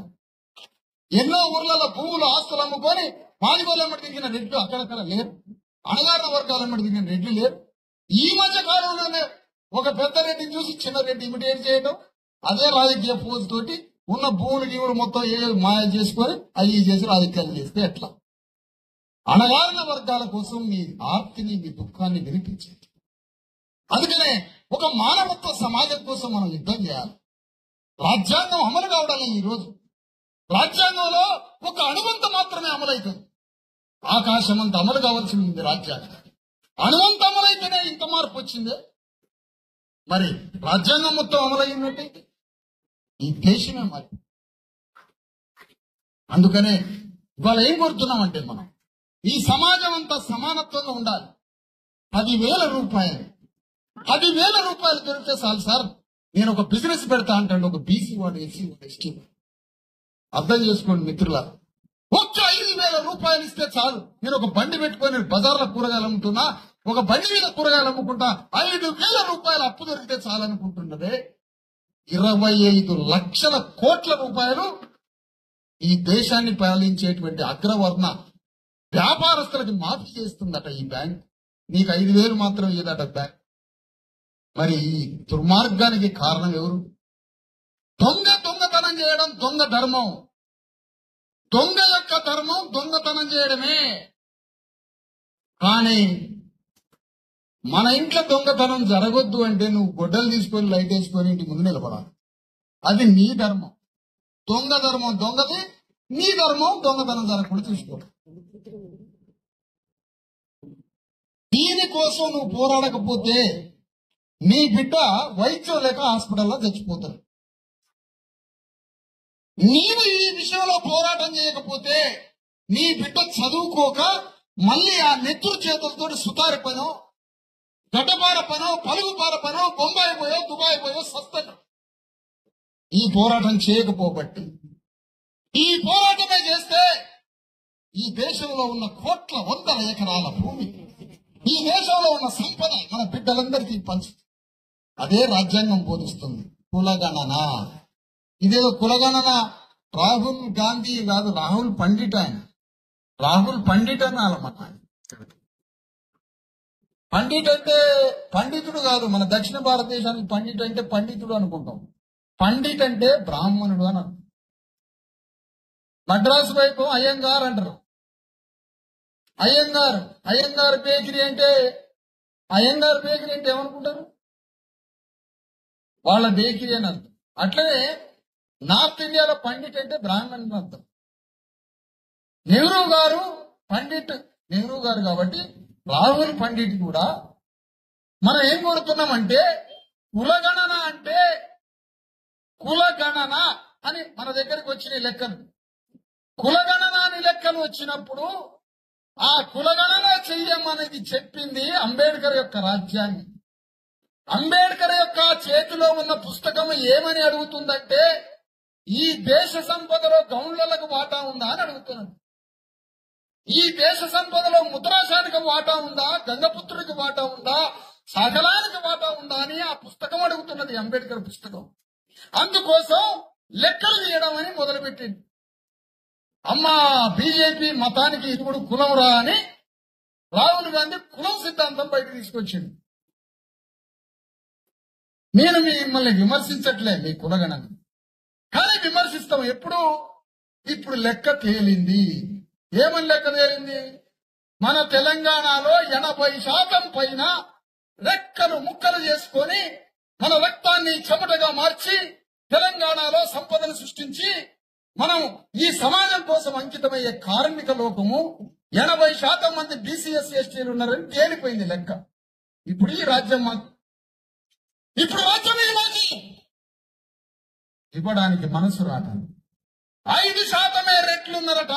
ఎన్నో ఊర్లలో భూములు, ఆస్తులు అమ్ముకొని మాదిగోళ్ళెమ్మడి దిగిన రెడ్లు అక్కడక్కడ లేరు. అణగారిన వర్గాలెమ్మడి దిగిన రెడ్లు లేరు. ఈ మధ్య కాలంలోనే ఒక పెద్ద రెడ్డిని చూసి చిన్న రెడ్డి ఇమిటేట్ చేయడం, అదే రాజకీయ పోజు తోటి ఉన్న భూములు గీవులు మొత్తం మాయ చేసుకొని అవి చేసి రాజకీయాలు చేస్తే ఎట్లా? అణగారిన వర్గాల కోసం మీ ఆర్తిని, మీ దుఃఖాన్ని వినిపించేది. అందుకనే ఒక మానవత్వ సమాజం కోసం మనం యుద్ధం చేయాలి. రాజ్యాంగం అమలు కావడాలి. ఈ రోజు రాజ్యాంగంలో ఒక అణువంత మాత్రమే అమలవుతుంది. ఆకాశం అంత అమలు కావాల్సింది రాజ్యాంగం. అణువంత అమలైతేనే ఇంత మార్పు వచ్చింది. మరి రాజ్యాంగం మొత్తం అమలయ్యిందంటే ఈ దేశమే మరి. అందుకనే ఇవాళ ఏం కోరుతున్నామంటే మనం ఈ సమాజం అంతా సమానత్వంగా ఉండాలి. 10,000 రూపాయలు దొరికితే చాలు సార్, నేను ఒక బిజినెస్ పెడతా అంటాడు ఒక బీసీ వాడు, ఎస్సీ వాడు, ఎస్టీ. అర్థం చేసుకోండి మిత్రుల, ఒక్క 5,000 రూపాయలు ఇస్తే చాలు, నేను ఒక బండి పెట్టుకొని బజార్లో కూరగాయలు అమ్ముతున్నా, ఒక బండి మీద కూరగాయలు అమ్ముకుంటా, 5,000 రూపాయలు అప్పు దొరికితే చాలనుకుంటున్నదే. 25 లక్షల కోట్ల రూపాయలు ఈ దేశాన్ని పాలించేటువంటి అగ్రవర్ణ వ్యాపారస్తులకి మాఫీ చేస్తుందట ఈ బ్యాంక్. నీకు 5,000 మాత్రం ఇదట బ్యాంక్. మరి ఈ దుర్మార్గానికి కారణం ఎవరు? దొంగతనం చేయడం దొంగ ధర్మం. దొంగ యొక్క ధర్మం దొంగతనం చేయడమే. కానీ మన ఇంట్లో దొంగతనం జరగొద్దు అంటే నువ్వు గొడ్డలు తీసుకొని లైట్ వేసుకొని ఇంటి ముందు నిలబడాలి. అది నీ ధర్మం. దొంగ ధర్మం దొంగది, నీ ధర్మం దొంగతనం జరగకుండా చూసుకో. దీనికోసం నువ్వు పోరాడకపోతే నీ బిడ్డ వైద్యం లేక హాస్పిటల్లో చచ్చిపోతాడు. నీవు ఈ విషయంలో పోరాటం చేయకపోతే నీ బిడ్డ చదువుకోక మళ్ళీ ఆ నెత్తురు చేతులతో సుతారి పనో, గడ్డపార పనో, పలుగుపార పనో, బొంబాయి పోయో, దుబాయ్ పోయో సస్తను. ఈ పోరాటం చేయకపోబట్టి, ఈ పోరాటమే చేస్తే ఈ దేశంలో ఉన్న కోట్ల వందల ఎకరాల భూమి, ఈ దేశంలో ఉన్న సంపద మన బిడ్డలందరికీ పంచుతుంది. అదే రాజ్యాంగం బోధిస్తుంది. కులగణన. ఇదేదో కులగణన రాహుల్ గాంధీ కాదు, రాహుల్ పండిట్. ఆయన రాహుల్ పండిట్ అనాలన్నమాట. పండిట్ అంటే పండితుడు కాదు. మన దక్షిణ భారతదేశానికి పండిట్ అంటే పండితుడు అనుకుంటాం. పండిట్ అంటే బ్రాహ్మణుడు అని అర్థం. మద్రాసు వైపు అయ్యంగార్ అంటారు. అయ్యంగార్ బేకరీ అంటే ఏమనుకుంటారు? వాళ్ళ బేకరీ అని అర్థం. అట్లనే నార్త్ ఇండియాలో పండిట్ అంటే బ్రాహ్మణుడు అర్థం. నెహ్రూ గారు పండిట్, నెహ్రూ గారు కాబట్టి రాహుల్ పండిట్ కూడా. మనం ఏం కోరుతున్నామంటే కులగణన అంటే కులగణన అని మన దగ్గరికి వచ్చిన లెక్కలు. కులగణన అని లెక్కలు వచ్చినప్పుడు ఆ కులగణన చెయ్యమనేది చెప్పింది అంబేద్కర్ యొక్క రాజ్యాన్ని. అంబేద్కర్ యొక్క చేతిలో ఉన్న పుస్తకం ఏమని అడుగుతుందంటే ఈ దేశ సంపదలో గౌండ్లకు వాటా ఉందా అని అడుగుతున్నాడు. ఈ దేశ సంపదలో ముద్రాశానికి వాటా ఉందా, గంగపుత్రుడికి వాటా ఉందా, సకలానికి వాటా ఉందా అని ఆ పుస్తకం అడుగుతున్నది, అంబేద్కర్ పుస్తకం. అందుకోసం లెక్కలు తీయడం అని మొదలుపెట్టింది. అమ్మా బీజేపీ మతానికి ఇప్పుడు కులం రా అని రాహుల్ గాంధీ కులం సిద్ధాంతం బయట తీసుకొచ్చింది. నేను మిమ్మల్ని విమర్శించట్లే మీ కులగణన, కానీ విమర్శిస్తాం ఎప్పుడు. ఇప్పుడు లెక్క తేలింది. ఏమని లెక్క తేలింది? మన తెలంగాణలో 80% పైన రెక్కలు ముక్కలు చేసుకొని మన రక్తాన్ని చెమటగా మార్చి తెలంగాణలో సంపదను సృష్టించి మనం ఈ సమాజం కోసం అంకితమయ్యే కార్మిక లోకము 80% మంది బీసీఎస్ ఎస్టీలు ఉన్నారని తేలిపోయింది లెక్క. ఇప్పుడు ఈ రాజ్యం ఇప్పుడు రాజ్యం ఇవ్వడానికి మనసు రాట. 5% రెడ్లున్నారట.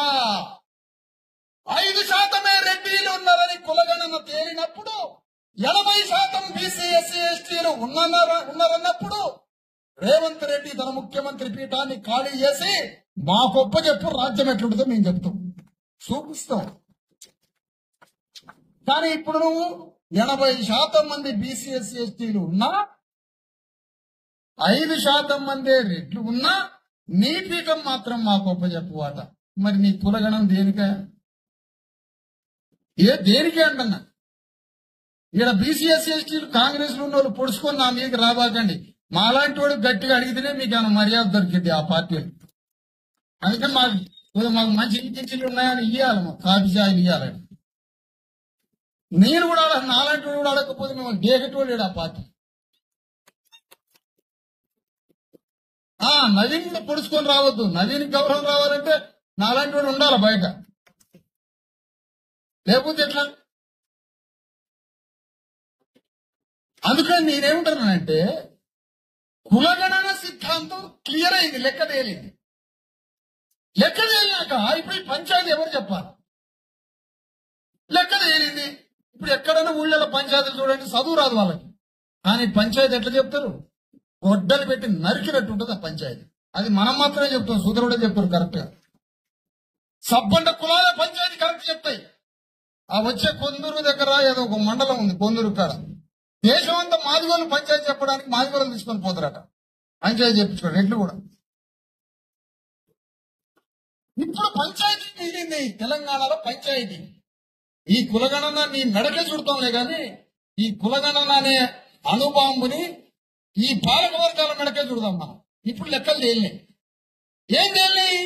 5% రెడ్డిలు ఉన్నారని కులగణన తేలినప్పుడు 80% బీసీఎస్ ఎస్టీలు ఉన్నారన్నప్పుడు రేవంత్ రెడ్డి తన ముఖ్యమంత్రి పీఠాన్ని ఖాళీ చేసి మా గొప్ప చెప్పు రాజ్యం ఎట్లుంటుందో మేము చెప్తాం, చూపిస్తాం. కానీ ఇప్పుడు నువ్వు 80% మంది బీసీఎస్ ఎస్టీలు ఉన్నా, 5% మంది రెడ్లు ఉన్నా నీ పీఠం మాత్రం మా గొప్ప చెప్పువాట. మరి నీ కులగణం దేనికే అంటున్నా. ఇక్కడ బీసీఎస్ ఎస్టీలు కాంగ్రెస్ లో ఉన్న వాళ్ళు పొడుచుకొని నా మీదకి రాబాకండి. మాలాంటి వాడు గట్టిగా అడిగితేనే మీకు ఏమైనా మర్యాద దొరికింది ఆ పార్టీలు. అందుకే మాకు మంచి కించిలు ఉన్నాయని ఇవ్వాలి, మాకు కాఫీ చాయలు ఇవ్వాలని. నేను కూడా నాలాంటి వాడు కూడా అడగకపోతే మిమ్మల్ని దేగటోలేడు ఆ పార్టీ. నవీన్ పొడుచుకొని రావద్దు. నవీన్ గౌరవం రావాలంటే నాలాంటి వాడు ఉండాలి బయట, లేకపోతే ఎట్లా? అందుకని నేనేమంటున్నానంటే కులగణన సిద్ధాంతం క్లియర్ అయింది, లెక్క తేలింది. లెక్క తేలినాక ఇప్పుడు ఈ పంచాయతీ ఎవరు చెప్పాలి? లెక్క తేలింది. ఇప్పుడు ఎక్కడైనా ఊళ్ళలో పంచాయతీలు చూడండి, చదువు రాదు వాళ్ళకి, కానీ పంచాయతీ ఎట్లా చెప్తారు? గొడ్డలు పెట్టి నరికినట్టు ఉంటుంది ఆ పంచాయతీ. అది మనం మాత్రమే చెప్తాం, సూదరుడే చెప్తారు కరెక్ట్ గా. సబ్బండ కులాల పంచాయతీ కరెక్ట్ చెప్తాయి. ఆ వచ్చే కొందూరు దగ్గర ఏదో ఒక మండలం ఉంది, కొందూరు కాడ దేశం అంతా మాదిగోళ్ళు పంచాయతీ చెప్పడానికి మాదిగోళ్ళు తీసుకొని పోతారట. పంచాయతీ చెప్పించుకోండి రెడ్లు కూడా. ఇప్పుడు పంచాయతీ మిగిలింది తెలంగాణలో. పంచాయతీ ఈ కులగణన నీ మెడకే చుడతాంలే గాని ఈ కులగణన అనే అణుబాంబుని ఈ పాలక వర్గాల మెడకే చుడదాం మనం. ఇప్పుడు లెక్కలు తేలినాయి. ఏం తేలినాయి?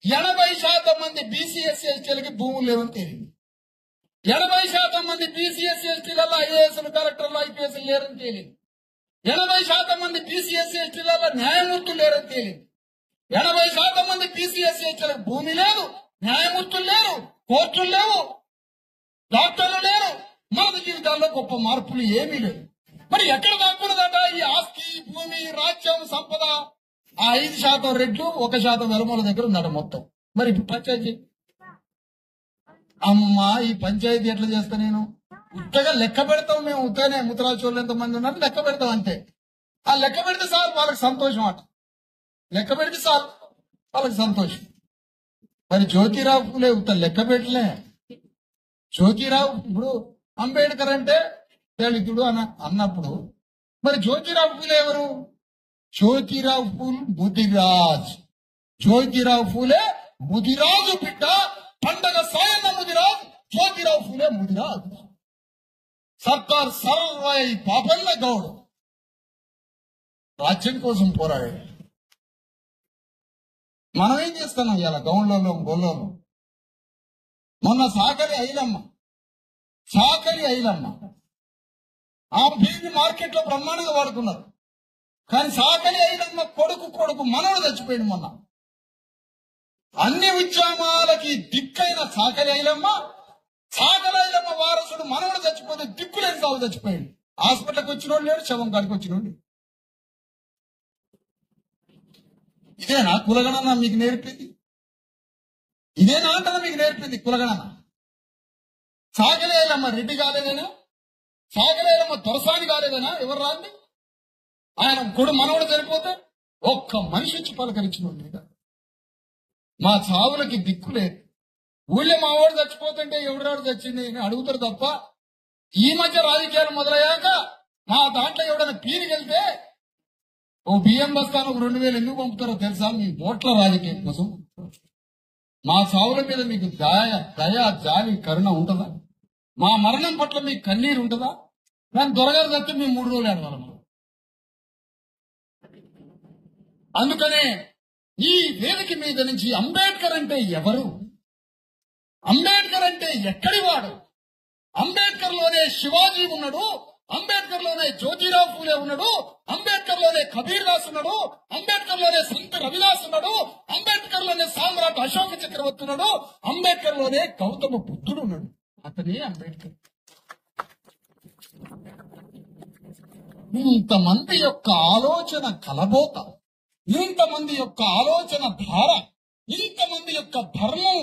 80% మంది బీసీ ఎస్సీ ఎస్టీలకి భూములు లేవని తేలింది. 80% మంది బీసీ ఎస్సీ ఎస్టీలలో ఐఏఎస్లు కలెక్టర్లు ఐపీఎస్లు లేరని తేలింది. 80% మంది బీసీ ఎస్సీ ఎస్టీలలో న్యాయమూర్తులు లేరని తేలింది. 80% మంది బీసీ ఎస్సీ ఎస్టీలకు భూమి లేదు, న్యాయమూర్తులు లేరు, కోర్టులు లేవు, డాక్టర్లు లేరు. మానవ జీవితాల్లో గొప్ప మార్పులు ఏమీ లేవు. మరి ఎక్కడ దాక్కున్నదట ఈ ఆస్తి, భూమి, రాజ్యం, సంపద? ఆ 5% రెడ్లు 1% వెలమల దగ్గర ఉందట మొత్తం. మరి ఇప్పుడు పంచాయతీ అమ్మా, ఈ పంచాయతీ ఎట్లా చేస్తా నేను? ఉత్తగా లెక్క పెడతాం మేము. ఉత్తగానే ముత్తరాజోళ్ళు ఎంతమంది ఉన్నారు లెక్క పెడతాం అంతే. ఆ లెక్క పెడితే సార్ వాళ్ళకి సంతోషం అట. లెక్క పెడితే సార్ వాళ్ళకి సంతోషం. మరి జ్యోతిరావు పూలే ఉత్త లెక్క పెట్టలే. జ్యోతిరావు ఇప్పుడు అంబేద్కర్ అంటే దళితుడు అన్నప్పుడు మరి జ్యోతిరావు పూలే ఎవరు? జ్యోతిరావు పూల్ ముదిరాజ్. జ్యోతిరావు పూలే ముదిరాజు బిడ్డ. పండగ సాయన్న ముదిరాజ్, జ్యోతిరావు పూలే ముదిరాజ్. సర్కార్ సర్వై పాపన్న గౌడ్ రాజ్యం కోసం పోరాడాడు. మనం ఏం చేస్తున్నాం ఇలా గౌన్లలో గొల్లలో? మొన్న సాకలి ఐలమ్మ ఆ బీబీ మార్కెట్ లో బ్రహ్మాండంగా వాడుకున్నారు. కానీ సాకలి ఐలమ్మ కొడుకు మనవడు చచ్చిపోయింది మొన్న. అన్ని ఉద్యమాలకి దిక్కైన సాకలి ఐలమ్మ వారసుడు మనవడు చచ్చిపోతే దిక్కులేని సాగు చచ్చిపోయింది. హాస్పిటల్కి వచ్చినోడు లేడు, శవం కాడికి వచ్చినోడు. ఇదేనా కులగణన మీకు నేర్పింది? ఇదేనా అంటదా మీకు నేర్పింది కులగణన? సాగలేలమ్మ రెడ్డి కాలేదేనా? సాగలేలమ్మ దొరసాని కాలేదేనా? ఎవరు రాంది? ఆయన మనవడు చనిపోతే ఒక్క మనిషి వచ్చి పలకరించిన మా చావులకి దిక్కు లేదు. ఊళ్ళో మా వాడు చచ్చిపోతుంటే ఎవడాడు చచ్చింది అని అడుగుతారు తప్ప, ఈ మధ్య రాజకీయాలు మొదలయ్యాక మా దాంట్లో ఎవడైనా పీరికెళ్తే ఓ బియ్యం బస్తాను 2000 ఎందుకు పంపుతారో తెలుసా? మీ ఓట్ల రాజకీయం కోసం. మా చావుల మీద మీకు దయ, జాలి, కరుణ ఉంటుందా? మా మరణం పట్ల మీకు కన్నీరు ఉంటుందా? దాని దొరగారు చచ్చి మేము 3 రోజులు ఆడవాళ్ళం. అందుకనే ఈ వేదిక మీద నుంచి అంబేద్కర్ అంటే ఎవరు, అంబేద్కర్ అంటే ఎక్కడి వాడు, అంబేద్కర్ లోనే శివాజీ ఉన్నాడు, అంబేద్కర్ లోనే జ్యోతిరావు పూలే ఉన్నాడు, అంబేద్కర్ లోనే కబీర్ దాస్ ఉన్నాడు, అంబేద్కర్ లోనే సంత రవిదాస్ ఉన్నాడు, అంబేద్కర్ లోనే సామ్రాట్ అశోక చక్రవర్తి ఉన్నాడు, అంబేద్కర్ లోనే గౌతమ బుద్ధుడు ఉన్నాడు. అతనే అంబేద్కర్. ఇంతమంది యొక్క ఆలోచన కలబోత, ఇంతమంది యొక్క ఆలోచన ధార, ఇంతమంది యొక్క ధర్మం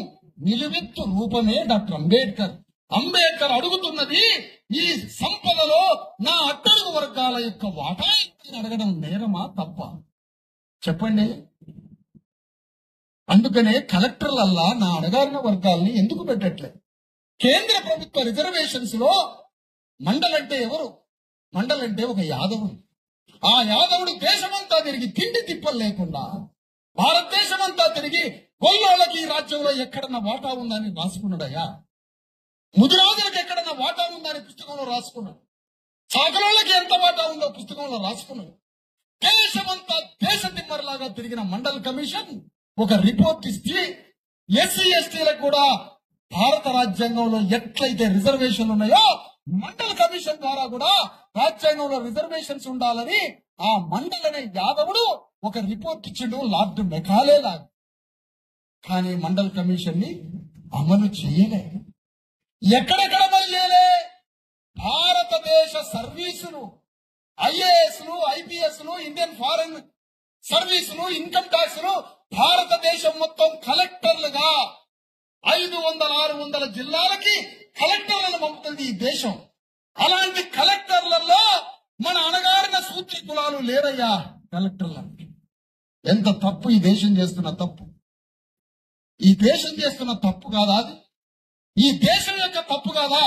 నిలువెత్తు రూపమే డాక్టర్ అంబేద్కర్. అంబేద్కర్ అడుగుతున్నది ఈ సంపదలో నా అట్టడుగు వర్గాల యొక్క వాటా అడగడం నేరమా తప్ప? చెప్పండి. అందుకనే కలెక్టర్లల్లా నా అణగారిన వర్గాల్ని ఎందుకు పెట్టట్లేదు? కేంద్ర ప్రభుత్వ రిజర్వేషన్స్ లో మండలంటే ఎవరు? మండలంటే ఒక యాదవుడు. ఆ యాదవుడు దేశమంతా తిరిగి తిండి తిప్పలు లేకుండా భారతదేశమంతా తిరిగి గొల్లోళ్ళకి ఈ రాజ్యంలో ఎక్కడన్నా వాటా ఉందని రాసుకున్నాడయ్యా. ముదిరాజులకు ఎక్కడన్నా వాటా ఉందని పుస్తకంలో రాసుకున్నాడు. సాగరోళ్ళకి ఎంత వాటా ఉందో పుస్తకంలో రాసుకున్నాడు. దేశమంతా దేశ తిమ్మరిలాగా తిరిగిన మండల్ కమిషన్ ఒక రిపోర్ట్ ఇచ్చి ఎస్సీ ఎస్టీలకు కూడా భారత రాజ్యాంగంలో ఎట్లయితే రిజర్వేషన్లు ఉన్నాయో మండల్ కమిషన్ ద్వారా కూడా రాజ్యాంగంలో రిజర్వేషన్స్ ఉండాలని ఆ మండల్ అనే యాదవుడు ఒక రిపోర్ట్ ఇచ్చిండు, లార్డ్ మెకాలే లాగా. కానీ మండల్ కమిషన్ ని అమలు చేయలే. ఎక్కడెక్కడ అమలు చేయలే? భారతదేశ సర్వీసులు, ఐఏఎస్లు, ఐపీఎస్లు, ఇండియన్ ఫారెన్ సర్వీసులు, ఇన్కమ్ ట్యాక్స్లు భారతదేశం మొత్తం కలెక్టర్లుగా 500-600 జిల్లాలకి కలెక్టర్లను పంపుతుంది ఈ దేశం. అలాంటి కలెక్టర్లలో మన అణగారిన సూత్రి కులాలు లేరయ్యా కలెక్టర్లు. ఎంత తప్పు! ఈ దేశం చేస్తున్న తప్పు, ఈ దేశం చేస్తున్న తప్పు కాదా? అది ఈ దేశం యొక్క తప్పు కాదా?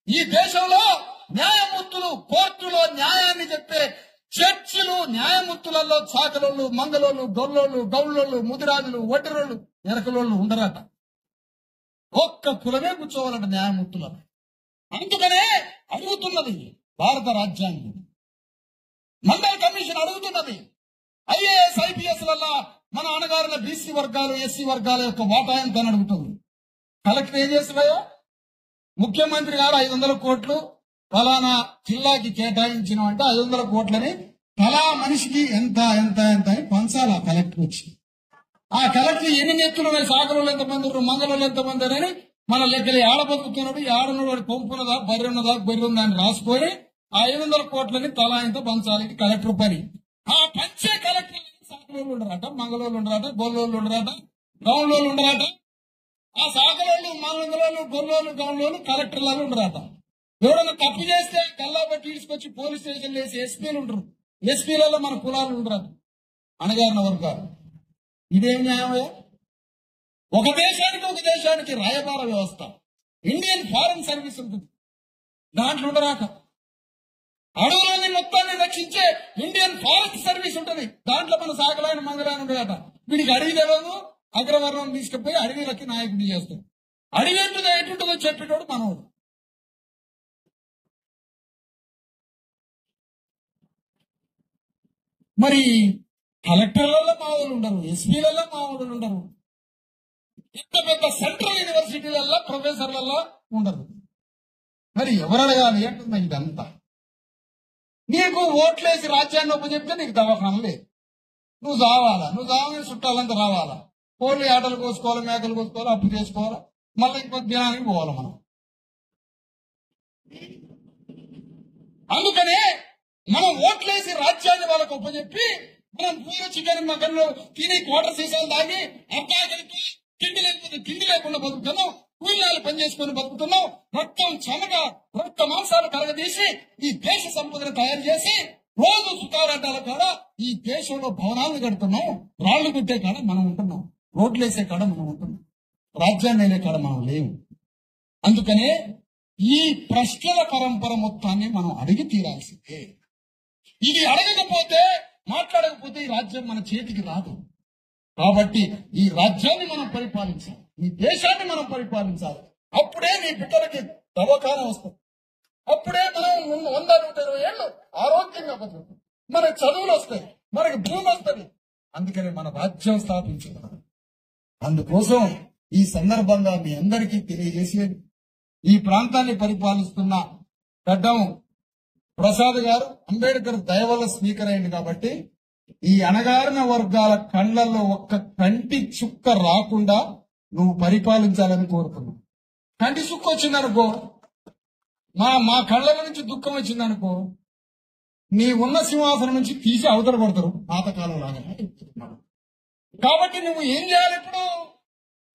ఈ దేశంలో న్యాయమూర్తులు కోర్టులో న్యాయాన్ని చెప్పే చర్చిలు న్యాయమూర్తులలో చాకలోళ్ళు, మంగళోళ్ళు, గొల్లోళ్ళు, గౌళ్ళోళ్ళు, ముదిరాజులు, వడ్డిరోళ్ళు, ఎరకలోళ్ళు ఉండరట. ఒక్క కులమే కూర్చోవాలంట న్యాయమూర్తులలో. అందుకనే అడుగుతున్నది భారత రాజ్యాంగం, మండల్ కమిషన్ అడుగుతున్నది ఐఏఎస్ ఐపీఎస్ వల్ల మన అణగారిన బీసీ వర్గాలు, ఎస్సీ వర్గాల యొక్క వాటా ఎంత అని అడుగుతుంది. కలెక్టర్ ఏం చేస్తున్నాయో, ముఖ్యమంత్రి గారు 500 కోట్లు ఫలానా జిల్లాకి కేటాయించిన అంటే 500 కోట్లని తలా మనిషికి ఎంత ఎంత ఎంత అని పంచాలి ఆ కలెక్టర్ వచ్చి. ఆ కలెక్టర్ ఎన్ని నెత్తులు సాగరంలో ఎంతమంది ఉన్నారు, మంగళంలో ఎంతమంది అని మన లెక్కలు ఏడ బతుకుతున్నాడు, ఏడనుడు పంపున్నదా బర్రె ఉన్నదా బర్రె ఉందా అని రాసుకొని 500 కోట్లని తలా ఎంత పంచాలి కలెక్టర్ పని. ఆ పంచే కలెక్టర్ సాగరోళ్ళు ఉండరాట, మంగళోళ్ళు ఉండరాట, గొల్లోళ్ళు ఉండరాట, గౌన్లోళ్ళు ఉండరాట. ఆ సాగరోళ్ళు, మంగళోళ్ళు, గొల్లోళ్ళు, గౌన్లోళ్ళు కలెక్టర్లలో ఉండరాట. ఎవరైనా తప్పు చేస్తే గల్లా బట్టి తీసుకొచ్చి పోలీస్ స్టేషన్ వేసి ఎస్పీలు ఉంటారు. ఎస్పీలలో మన కులాలు ఉండరాట, అణగారిన వర్గాలు. ఇదేం న్యాయమయ్యా? ఒక దేశానికి రాయబార వ్యవస్థ, ఇండియన్ ఫారెన్ సర్వీస్ ఉంటుంది, దాంట్లో ఉండరాక. అడవులని మొత్తాన్ని రక్షించే ఇండియన్ ఫారెస్ట్ సర్వీస్ ఉంటుంది, దాంట్లో మన సాగలాయన మంగళాయన ఉండరాట. వీడికి అడవి తెలియదు, అగ్రవర్ణం తీసుకుపోయి అడవిలకి నాయకుడి చేస్తాడు. అడవి ఎటుంటుందో చెప్పేటోడు మనోడు. మరి కలెక్టర్లలో మామూలు ఉండరు, ఎస్పీలలో మామూలు ఉండరు, ఇంత పెద్ద సెంట్రల్ యూనివర్సిటీలలో ప్రొఫెసర్లలో ఉండరు. మరి ఎవరు అడగాలి అంటున్నా ఇదంతా? నీకు ఓట్లేసి రాజ్యాన్ని ఒప్పచెప్తే నీకు దవాఖాన లేదు, నువ్వు చావాలా, నువ్వు చావని చుట్టాలంతా రావాలా, కోళ్ళు ఆటలు కోసుకోవాలి, మేకలు కోసుకోవాలి, అప్పు చేసుకోవాలా, మళ్ళీ ఇంకొక దినానికి పోవాలి మనం. అందుకనే మనం ఓట్లేసి రాజ్యాన్ని వాళ్ళకు ఒప్పచెప్పి మనం పూర చికెన్ మగన్లో తిని కోటర్ సీసాలు తాగి అబ్బాయికి తిండి లేకుండా బతుకుతున్నాం, కూలీలు పని చేసుకుని బతుకుతున్నాం, రక్తం చెమట రక్త మాంసాలు కరగదీసి ఈ దేశ సంపదను తయారు చేసి రోజు సుఖారాటాల కాడ ఈ దేశంలో భవనాలను కడుతున్నాం, రాళ్లు కొట్టే కాడ మనం ఉంటున్నాం, రోడ్లు వేసే కాడ మనం ఉంటున్నాం, రాజ్యాన్ని వేసే కాడ మనం లేవు. అందుకనే ఈ ప్రశ్నల పరంపర మొత్తాన్ని మనం అడిగి తీరాల్సిందే. ఇది అడగకపోతే, మాట్లాడకపోతే ఈ రాజ్యం మన చేతికి రాదు. కాబట్టి ఈ రాజ్యాన్ని మనం పరిపాలించాలి, ఈ దేశాన్ని మనం పరిపాలించాలి. అప్పుడే నీ బిడ్డలకి దవాఖాన వస్తుంది, అప్పుడే మనం 100-120 ఏళ్ళు ఆరోగ్యంగా బతుకుతాం, మనకు చదువులు వస్తాయి, మనకు భూమి వస్తుంది. అందుకని మన రాజ్యం స్థాపించుకున్నాం. అందుకోసం ఈ సందర్భంగా మీ అందరికీ తెలియజేసేది, ఈ ప్రాంతాన్ని పరిపాలిస్తున్న గడ్డం ప్రసాద్ గారు అంబేద్కర్ దయ వల్ల స్పీకర్ అయింది కాబట్టి ఈ అణగారిన వర్గాల కళ్ళల్లో ఒక్క కంటి చుక్క రాకుండా నువ్వు పరిపాలించాలని కోరుతున్నావు. కంటి చుక్క వచ్చిందనుకో, మా కళ్ళ నుంచి దుఃఖం వచ్చిందనుకో, నీ ఉన్న సింహాసనం నుంచి తీసి అవతల కొడతారు పాతకాలం లాగా. కాబట్టి నువ్వు ఏం చేయాలి? ఇప్పుడు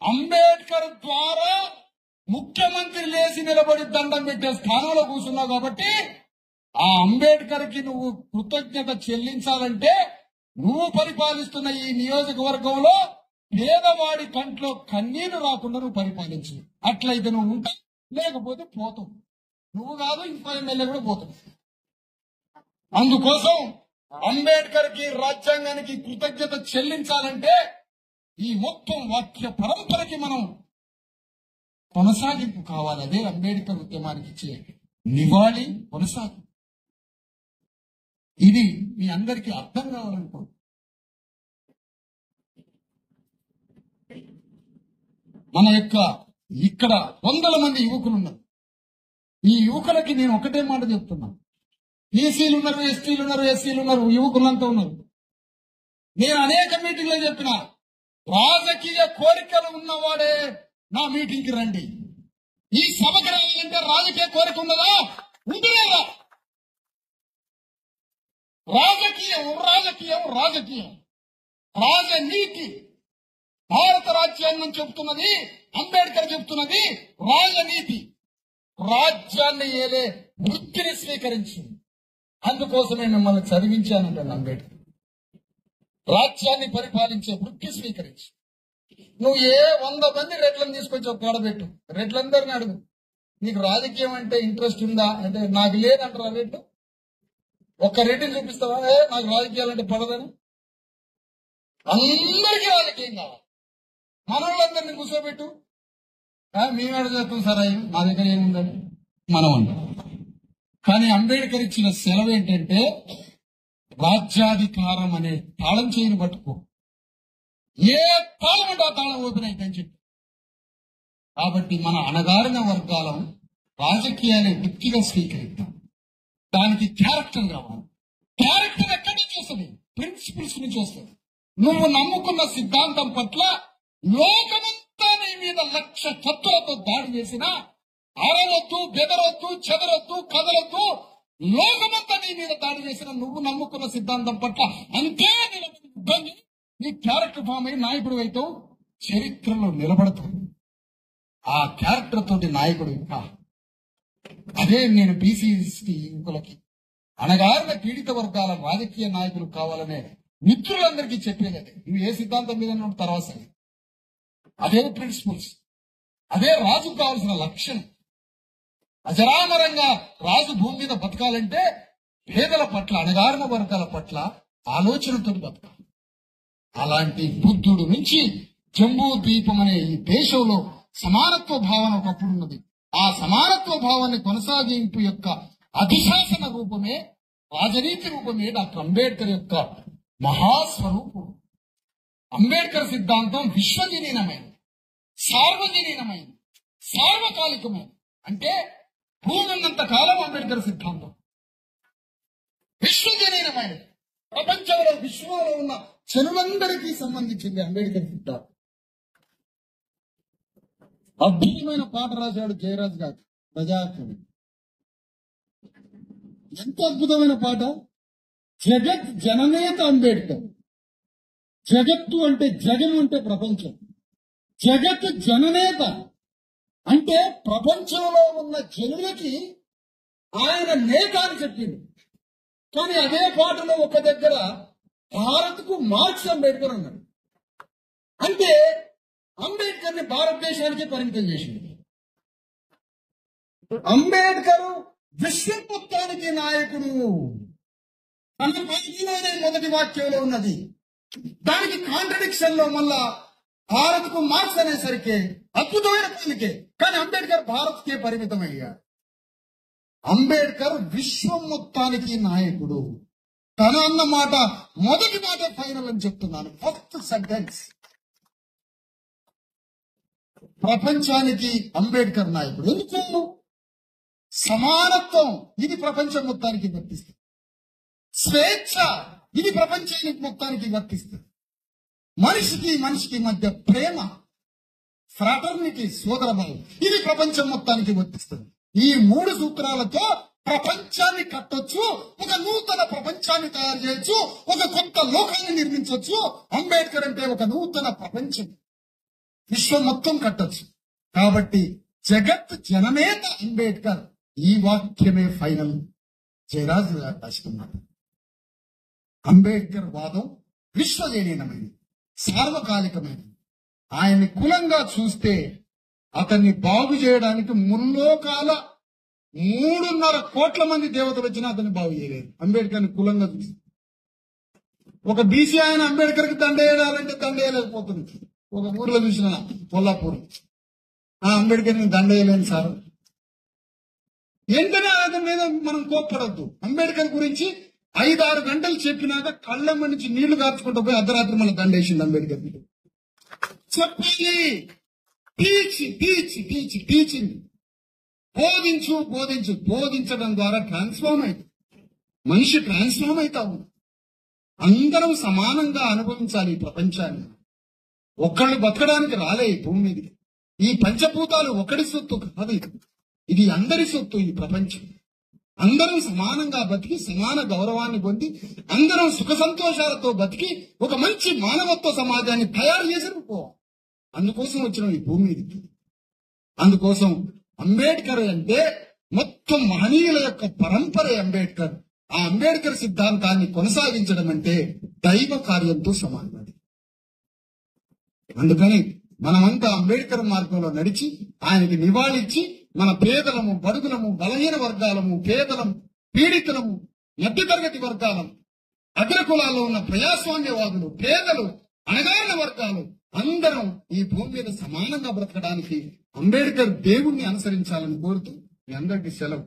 అంబేద్కర్ ద్వారా ముఖ్యమంత్రి లేచి నిలబడి దండం పెట్టే స్థానంలో కూర్చున్నావు కాబట్టి ఆ అంబేద్కర్ కి నువ్వు కృతజ్ఞత చెల్లించాలంటే నువ్వు పరిపాలిస్తున్న ఈ నియోజకవర్గంలో పేదవాడి కంట్లో కన్నీళ్లు రాకుండా నువ్వు పరిపాలించు. అట్లయితే నువ్వు ఉంటావు, లేకపోతే పోతావు. నువ్వు కాదు, ఇంకో ఎమ్మెల్యే కూడా పోతావు. అందుకోసం అంబేద్కర్ కి రాజ్యాంగానికి కృతజ్ఞత చెల్లించాలంటే ఈ మొత్తం వాక్య పరంపరకి మనం కొనసాగింపు కావాలి. అదే అంబేద్కర్ ఉద్యమానికి ఇచ్చే నివాళి, కొనసాగింపు. ఇది మీ అందరికీ అర్థం కావాలనుకో. మన యొక్క ఇక్కడ 100 మంది యువకులు ఉన్నారు. ఈ యువకులకి నేను ఒకటే మాట చెప్తున్నాను, ఈసీలు ఉన్నారు, ఎస్టీలు ఉన్నారు, ఎస్సీలు ఉన్నారు, యువకులంతా ఉన్నారు. నేను అనేక మీటింగ్లో చెప్పిన, రాజకీయ కోరికలు ఉన్నవాడే నా మీటింగ్ కి రండి. ఈ సభకు రావాలంటే రాజకీయ కోరిక ఉన్నదా? ఉంటుందా? రాజకీయం రాజకీయం రాజకీయం రాజనీతి. భారత రాజ్యాంగం చెబుతున్నది, అంబేద్కర్ చెబుతున్నది రాజనీతి. రాజ్యాన్ని ఏలే వృత్తిని స్వీకరించి, అందుకోసమే మిమ్మల్ని చదివించానంటే అంబేద్కర్. రాజ్యాన్ని పరిపాలించే వృత్తి స్వీకరించి నువ్వు 100 మంది రెడ్లను తీసుకొచ్చి ఒక కాడబెట్టు, రెడ్లందరినీ అడుగు, నీకు రాజకీయం అంటే ఇంట్రెస్ట్ ఉందా అంటే నాకు లేదంటారా రెడ్లు? ఒక్క రెడ్డిని చూపిస్తావా నాకు రాజకీయాలంటే పడదని? అందరికీ రాజకీయం కావాలి. మనోళ్ళందరినీ కూర్చోబెట్టు, మేము ఎడ చేస్తాం సార్, అయ్యి మా దగ్గర ఏముందని మనం అంటాం. కానీ అంబేద్కర్ ఇచ్చిన సెలవు ఏంటంటే రాజ్యాధికారం అనే తాళం చేయని పట్టుకో, ఏ తాళం అంటే ఆ తాళం ఓపెన్ అయితని చెప్పి. కాబట్టి మన అణగారిన వర్గాలం రాజకీయాన్ని వృత్తిగా స్వీకరిద్దాం. దానికి క్యారెక్టర్ కావాలి. క్యారెక్టర్ ఎక్కడి నుంచి వస్తుంది? ప్రిన్సిపల్స్ నుంచి వస్తుంది. నువ్వు నమ్ముకున్న సిద్ధాంతం పట్ల లోకమంతా నీ మీద లక్ష కత్తులతో దాడి చేసినా అరవద్దు, బెదరొద్దు, చెదరొద్దు, కదలొద్దు. లోకమంతా నీ మీద దాడి చేసిన నువ్వు నమ్ముకున్న సిద్ధాంతం పట్ల అంతే నిలబడి నీ క్యారెక్టర్ ఫామ్ అయి నాయకుడు అయితే చరిత్రలో నిలబడతావు. ఆ క్యారెక్టర్ తోటి నాయకుడు ఇంకా అదే నేను బీసీ యువకులకి అనగారిన పీడిత వర్గాల రాజకీయ నాయకులు కావాలనే మిత్రులందరికీ చెప్పేది అదే. నువ్వు ఏ సిద్ధాంతం మీద ఉన్న తర్వాత అదే ప్రిన్సిపల్స్, అదే రాజుకు కావాల్సిన లక్ష్యం. అజరామరంగా రాజు భూమి మీద బతకాలంటే పేదల పట్ల, అణగారిన వర్గాల పట్ల ఆలోచనతో బతకాలి. అలాంటి బుద్ధుడు నుంచి జంబూ ద్వీపం అనే ఈ దేశంలో సమానత్వ భావన ఒకప్పుడు ఉన్నది. ఆ సమానత్వ భావాన్ని కొనసాగింపు యొక్క అధిశాసన రూపమే, రాజనీతి రూపమే డాక్టర్ అంబేద్కర్ యొక్క మహాస్వరూపం. అంబేద్కర్ సిద్ధాంతం విశ్వజనీనమైనది, సార్వజనీనమైనది, సార్వకాలికమైనది. అంటే భూమి ఉన్నంత కాలం అంబేద్కర్ సిద్ధాంతం విశ్వజనీనమైనది. ప్రపంచంలో విశ్వంలో ఉన్న జనులందరికీ సంబంధించింది అంబేద్కర్ సిద్ధాంతం. అద్భుతమైన పాట రాశాడు జయరాజ్ గారు, ప్రజాకవి. ఎంత అద్భుతమైన పాట! జగత్ జననేత అంబేద్కర్. జగత్తు అంటే జగం అంటే ప్రపంచం. జగత్ జననేత అంటే ప్రపంచంలో ఉన్న జనులకి ఆయన నేత అని చెప్పింది. కానీ అదే పాటలో ఒక దగ్గర భారత్కు మార్క్స్ అంబేద్కర్ అన్నాడు. అంటే అంబేద్కర్ ని భారతదేశానికి పరిమితం చేసింది. అంబేద్కర్ విశ్వం మొత్తానికి నాయకుడు అన్న పైకిలోనే మొదటి వాక్యంలో ఉన్నది. దానికి కాంట్రడిక్షన్ లో మళ్ళా భారత్కు మార్క్స్ అనేసరికి అద్భుతమైన పనికే. కానీ అంబేద్కర్ భారత్కే పరిమితమయ్యాడు. అంబేద్కర్ విశ్వం మొత్తానికి నాయకుడు. తన అన్న మాట మొదటి మాట ఫైనల్ అని చెప్తున్నాను. First sentence. ప్రపంచానికి అంబేద్కర్ నాయకుడు. ఎందుకు? సమానత్వం ఇది ప్రపంచం మొత్తానికి వర్తిస్తుంది. స్వేచ్ఛ ఇది ప్రపంచానికి మొత్తానికి వర్తిస్తుంది. మనిషికి మనిషికి మధ్య ప్రేమ, ఫ్రాటర్నిటీ, సోదరభావం ఇది ప్రపంచం మొత్తానికి వర్తిస్తుంది. ఈ మూడు సూత్రాలతో ప్రపంచాన్ని కట్టొచ్చు, ఒక నూతన ప్రపంచాన్ని తయారు చేయొచ్చు, ఒక కొత్త లోకాన్ని నిర్మించవచ్చు. అంబేద్కర్ అంటే ఒక నూతన ప్రపంచం, విశ్వం మొత్తం కట్టొచ్చు. కాబట్టి జగత్ జననేత అంబేద్కర్. ఈ వాక్యమే ఫైనల్. జయరాజు గారు రాసుకున్నారు. అంబేద్కర్ వాదం విశ్వజనీనమైనది, సార్వకాలికమైనది. ఆయన్ని కులంగా చూస్తే అతన్ని బాగు చేయడానికి ముల్లోకాల 3.5 కోట్ల మంది దేవతలు వచ్చినా అతన్ని బాగు చేయలేదు. అంబేద్కర్ని కులంగా చూస్తే ఒక బీసీ ఆయన అంబేద్కర్కి దండేయాలంటే దండేయలేకపోతుంది. ఒక ఊర్లో చూసిన కొల్లాపూర్, అంబేద్కర్ని దండేయలేను సార్. వెంటనే అతని మీద మనం కోప్పడద్దు. అంబేద్కర్ గురించి 5-6 గంటలు చెప్పినాక కళ్ళమ్మ నుంచి నీళ్లు కార్చుకుంటూ పోయి అర్ధరాత్రి మళ్ళీ దండేసింది అంబేద్కర్. చెప్పాలి, టీచింగ్, బోధించడం ద్వారా ట్రాన్స్ఫార్మ్ అవుతుంది. మనిషి ట్రాన్స్ఫార్మ్ అవుతావు. అందరం సమానంగా అనుభవించాలి ఈ ప్రపంచాన్ని. ఒక్కళ్ళు బతకడానికి రాలే ఈ భూమి మీదకి. ఈ పంచభూతాలు ఒకటి సొత్తు కాదు, ఇది అందరి సొత్తు. ఈ ప్రపంచం అందరం సమానంగా బతికి సమాన గౌరవాన్ని పొంది అందరం సుఖ సంతోషాలతో బతికి ఒక మంచి మానవత్వ సమాజాన్ని తయారు చేసి పోవాలి. అందుకోసం వచ్చిన ఈ భూమి మీదకి. అందుకోసం అంబేద్కర్ అంటే మొత్తం మహనీయుల యొక్క పరంపరే అంబేద్కర్. ఆ అంబేద్కర్ సిద్ధాంతాన్ని కొనసాగించడం అంటే దైవ కార్యంతో సమానం. అందుకని మనమంతా అంబేద్కర్ మార్గంలో నడిచి ఆయనకి నివాళించి మన పేదలము, బడుగులము, బలహీన వర్గాలము, పేదలము, పీడితులము మధ్యతరగతి వర్గాలం, అగ్రకులాల్లో ఉన్న ప్రజాస్వామ్యవాదులు, పేదలు, అణగారిన వర్గాలు అందరం ఈ భూమి మీద సమానంగా బ్రతకడానికి అంబేద్కర్ దేవుణ్ణి అనుసరించాలని కోరుతూ మీ అందరికీ సెలవు.